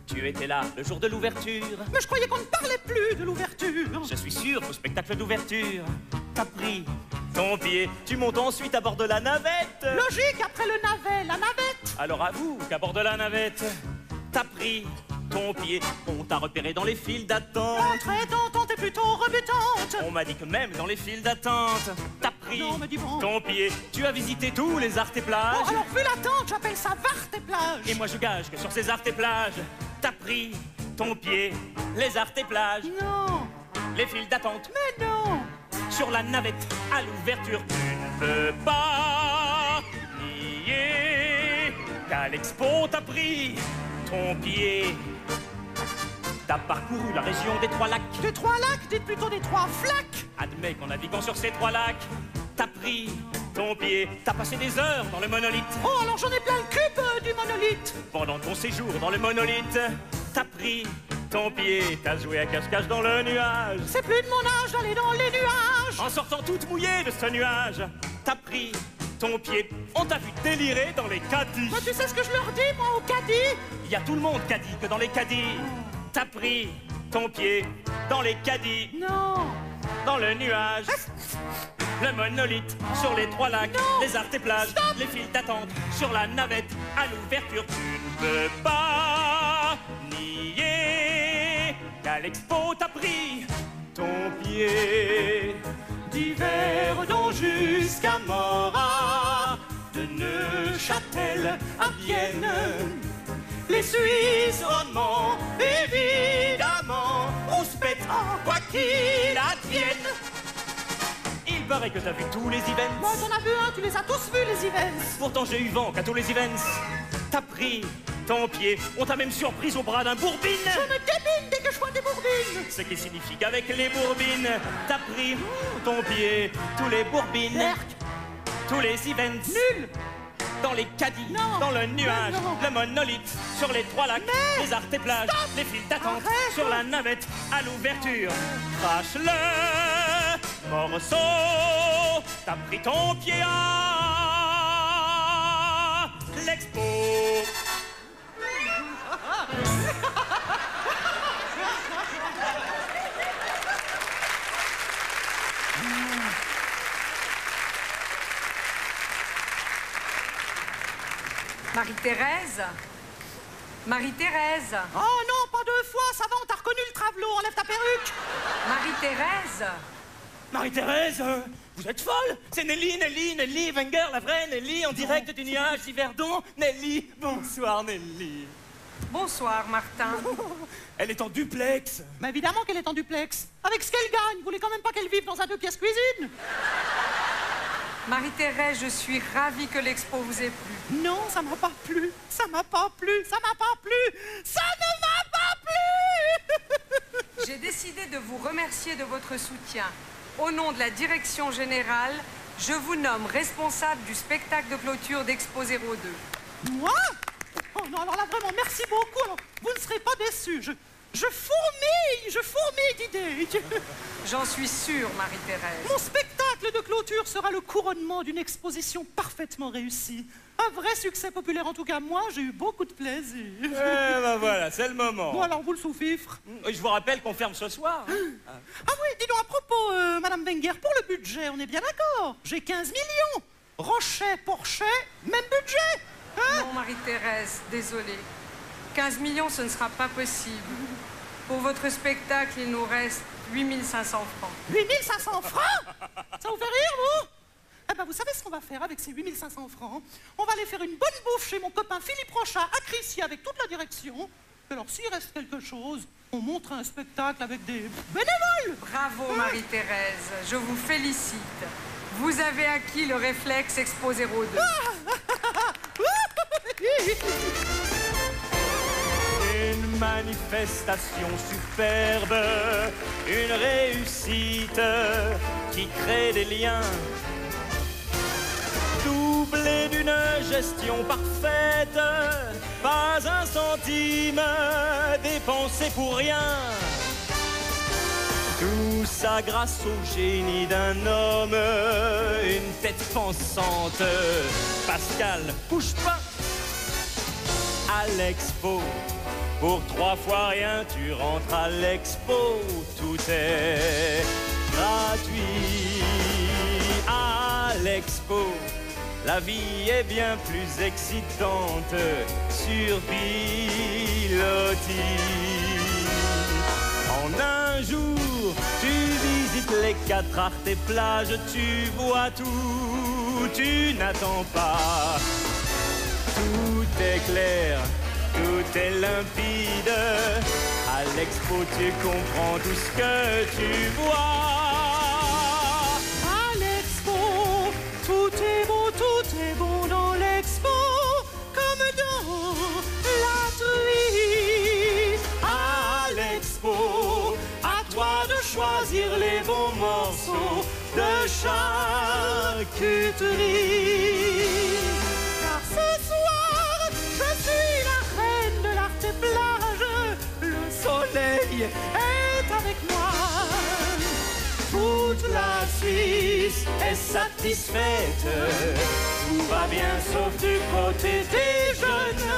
Tu étais là le jour de l'ouverture. Mais je croyais qu'on ne parlait plus de l'ouverture. Je suis sûr qu'au spectacle d'ouverture, t'as pris ton pied. Tu montes ensuite à bord de la navette. Logique, après le navet, la navette. Alors avoue qu'à bord de la navette, t'as pris ton pied. On t'a repéré dans les files d'attente. Très tentante et plutôt rebutante. On m'a dit que même dans les files d'attente, t'as pris ton pied. Tu as visité tous les arts et plages. Oh, alors vu l'attente, j'appelle ça vart et plage. Et moi je gage que sur ces arts et plages, t'as pris ton pied. Les arts et plages. Non. Les files d'attente. Mais non. Sur la navette, à l'ouverture, tu ne peux pas nier qu'à l'expo t'as pris ton pied. T'as parcouru la région des Trois Lacs. Des Trois Lacs? Dites plutôt des Trois Flaques. Admets qu'en naviguant sur ces 3 lacs, t'as pris ton pied. T'as passé des heures dans le monolithe. Oh, alors j'en ai plein le cube du monolithe. Pendant ton séjour dans le monolithe, t'as pris ton pied, t'as joué à cache-cache dans le nuage. C'est plus de mon âge d'aller dans les nuages. En sortant toute mouillée de ce nuage, t'as pris ton pied. On t'a vu délirer dans les caddies. Bah, tu sais ce que je leur dis, moi, au caddie? Il y a tout le monde caddie que dans les caddies. T'as pris ton pied dans les caddies. Non. Dans le nuage. Le monolithe sur les 3 lacs, non. Les arts et plages, Stop. les files d'attente sur la navette. À l'ouverture, tu ne peux pas nier qu'à l'expo t'as pris ton pied. D'Yverdon jusqu'à Morat, de Neuchâtel à Vienne, les Suisses romans, évidemment, on se pète quoi qu'il advienne. Il paraît que t'as vu tous les events. Moi, t'en as vu un, tu les as tous vus, les events. Pourtant j'ai eu vent qu'à tous les events, t'as pris ton pied. On t'a même surprise au bras d'un bourbine. Je me débine dès que je vois des bourbines. Ce qui signifie qu'avec les bourbines, t'as pris ton pied. Tous les bourbines, Merc. tous les events. Nul. Dans les caddies, non. Dans le nuage, non. Le monolithe sur les 3 lacs, les arts et plages, Stop. les files d'attente Arrête. sur la navette à l'ouverture. Crache le morceau, t'as pris ton pied à l'expo. Marie-Thérèse? Marie-Thérèse? Oh non, pas 2 fois, ça va, on t'a reconnu le travelot, enlève ta perruque. Marie-Thérèse? Marie-Thérèse, vous êtes folle? C'est Nelly Wenger, la vraie Nelly, en direct du nuage d'Yverdon. Nelly, bonsoir Nelly. Bonsoir, Martin. Elle est en duplex. Mais évidemment qu'elle est en duplex. Avec ce qu'elle gagne, vous voulez quand même pas qu'elle vive dans un 2 pièces cuisine? Marie-Thérèse, je suis ravie que l'expo vous ait plu. Non, ça m'a pas plu. Ça m'a pas plu. Ça m'a pas plu. Ça ne m'a pas plu. J'ai décidé de vous remercier de votre soutien. Au nom de la direction générale, je vous nomme responsable du spectacle de clôture d'Expo 02. Moi? Oh non, alors là, vraiment, merci beaucoup. Alors, vous ne serez pas déçus. Je fourmille d'idées. J'en suis sûre, Marie-Thérèse. Mon spectacle de clôture sera le couronnement d'une exposition parfaitement réussie. Un vrai succès populaire, en tout cas. Moi, j'ai eu beaucoup de plaisir. Eh ben voilà, c'est le moment. Bon, alors, vous le sous-fifre. Je vous rappelle qu'on ferme ce soir. Ah oui, dis donc, à propos, Madame Wenger, pour le budget, on est bien d'accord. J'ai 15 millions. Rochet, Porchet, même budget. Hein? Non, Marie-Thérèse, désolée. 15 millions, ce ne sera pas possible. Pour votre spectacle, il nous reste 8500 francs. 8500 francs? Ça vous fait rire, vous? Eh ben, vous savez ce qu'on va faire avec ces 8500 francs? On va aller faire une bonne bouffe chez mon copain Philippe Rochat à Crissier avec toute la direction. Et alors, s'il reste quelque chose, on montre un spectacle avec des bénévoles. Bravo, Marie-Thérèse. Je vous félicite. Vous avez acquis le réflexe Expo 02. Une manifestation superbe, une réussite qui crée des liens, doublée d'une gestion parfaite, pas un centime dépensé pour rien. Tout ça grâce au génie d'un homme, une tête pensante, Pascal bouge pas. À l'expo, pour 3 fois rien, tu rentres à l'expo, tout est gratuit. À l'expo, la vie est bien plus excitante sur pilotis. En un jour, tu visites les 4 arts et plages, tu vois tout, tu n'attends pas. Tout est clair, tout est limpide. À l'expo, tu comprends tout ce que tu vois. À l'expo, tout est beau dans l'expo, comme dans la truie. À l'expo, à toi de choisir les bons morceaux de charcuterie. Car ce soir, je suis la reine de l'art et plage. Le soleil fille est avec moi. Toute la Suisse est satisfaite. Tout va bien sauf du côté des jeunes.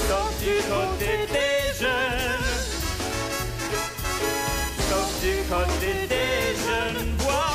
Sauf du côté des jeunes. Sauf du côté des jeunes bois.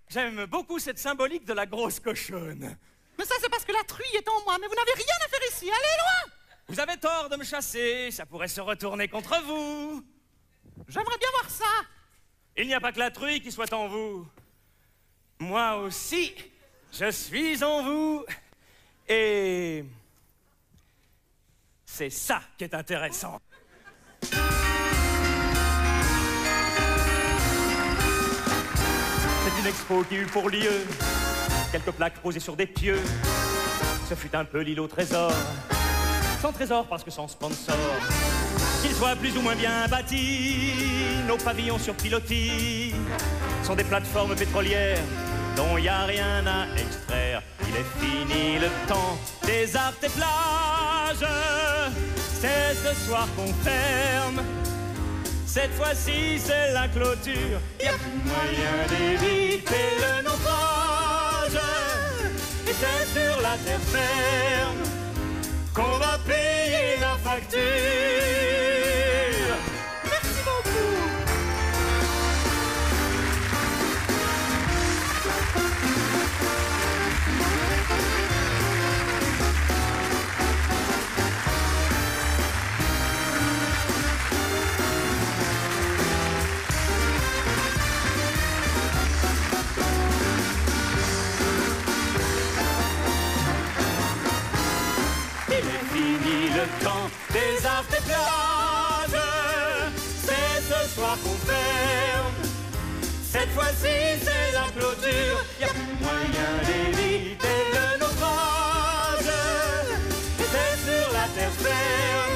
J'aime beaucoup cette symbolique de la grosse cochonne. Mais ça, c'est parce que la truie est en moi, mais vous n'avez rien à faire ici, allez loin! Vous avez tort de me chasser, ça pourrait se retourner contre vous. J'aimerais bien voir ça. Il n'y a pas que la truie qui soit en vous. Moi aussi, je suis en vous. Et c'est ça qui est intéressant. C'est une expo qui eut pour lieu quelques plaques posées sur des pieux. Ce fut un peu l'île au trésor. Sans trésor parce que sans sponsor. Qu'il soit plus ou moins bien bâti, nos pavillons sur pilotis sont des plateformes pétrolières dont y a rien à extraire. Il est fini le temps des arts et plages. C'est ce soir qu'on ferme. Cette fois-ci, c'est la clôture. Y a plus moyen d'éviter le naufrage. Et c'est sur la terre ferme qu'on va payer la facture. Merci beaucoup. Le temps des arts et plages, c'est ce soir qu'on ferme. Cette fois-ci, c'est la clôture. Y a plus moyen d'éviter le naufrage. Et c'est sur la terre ferme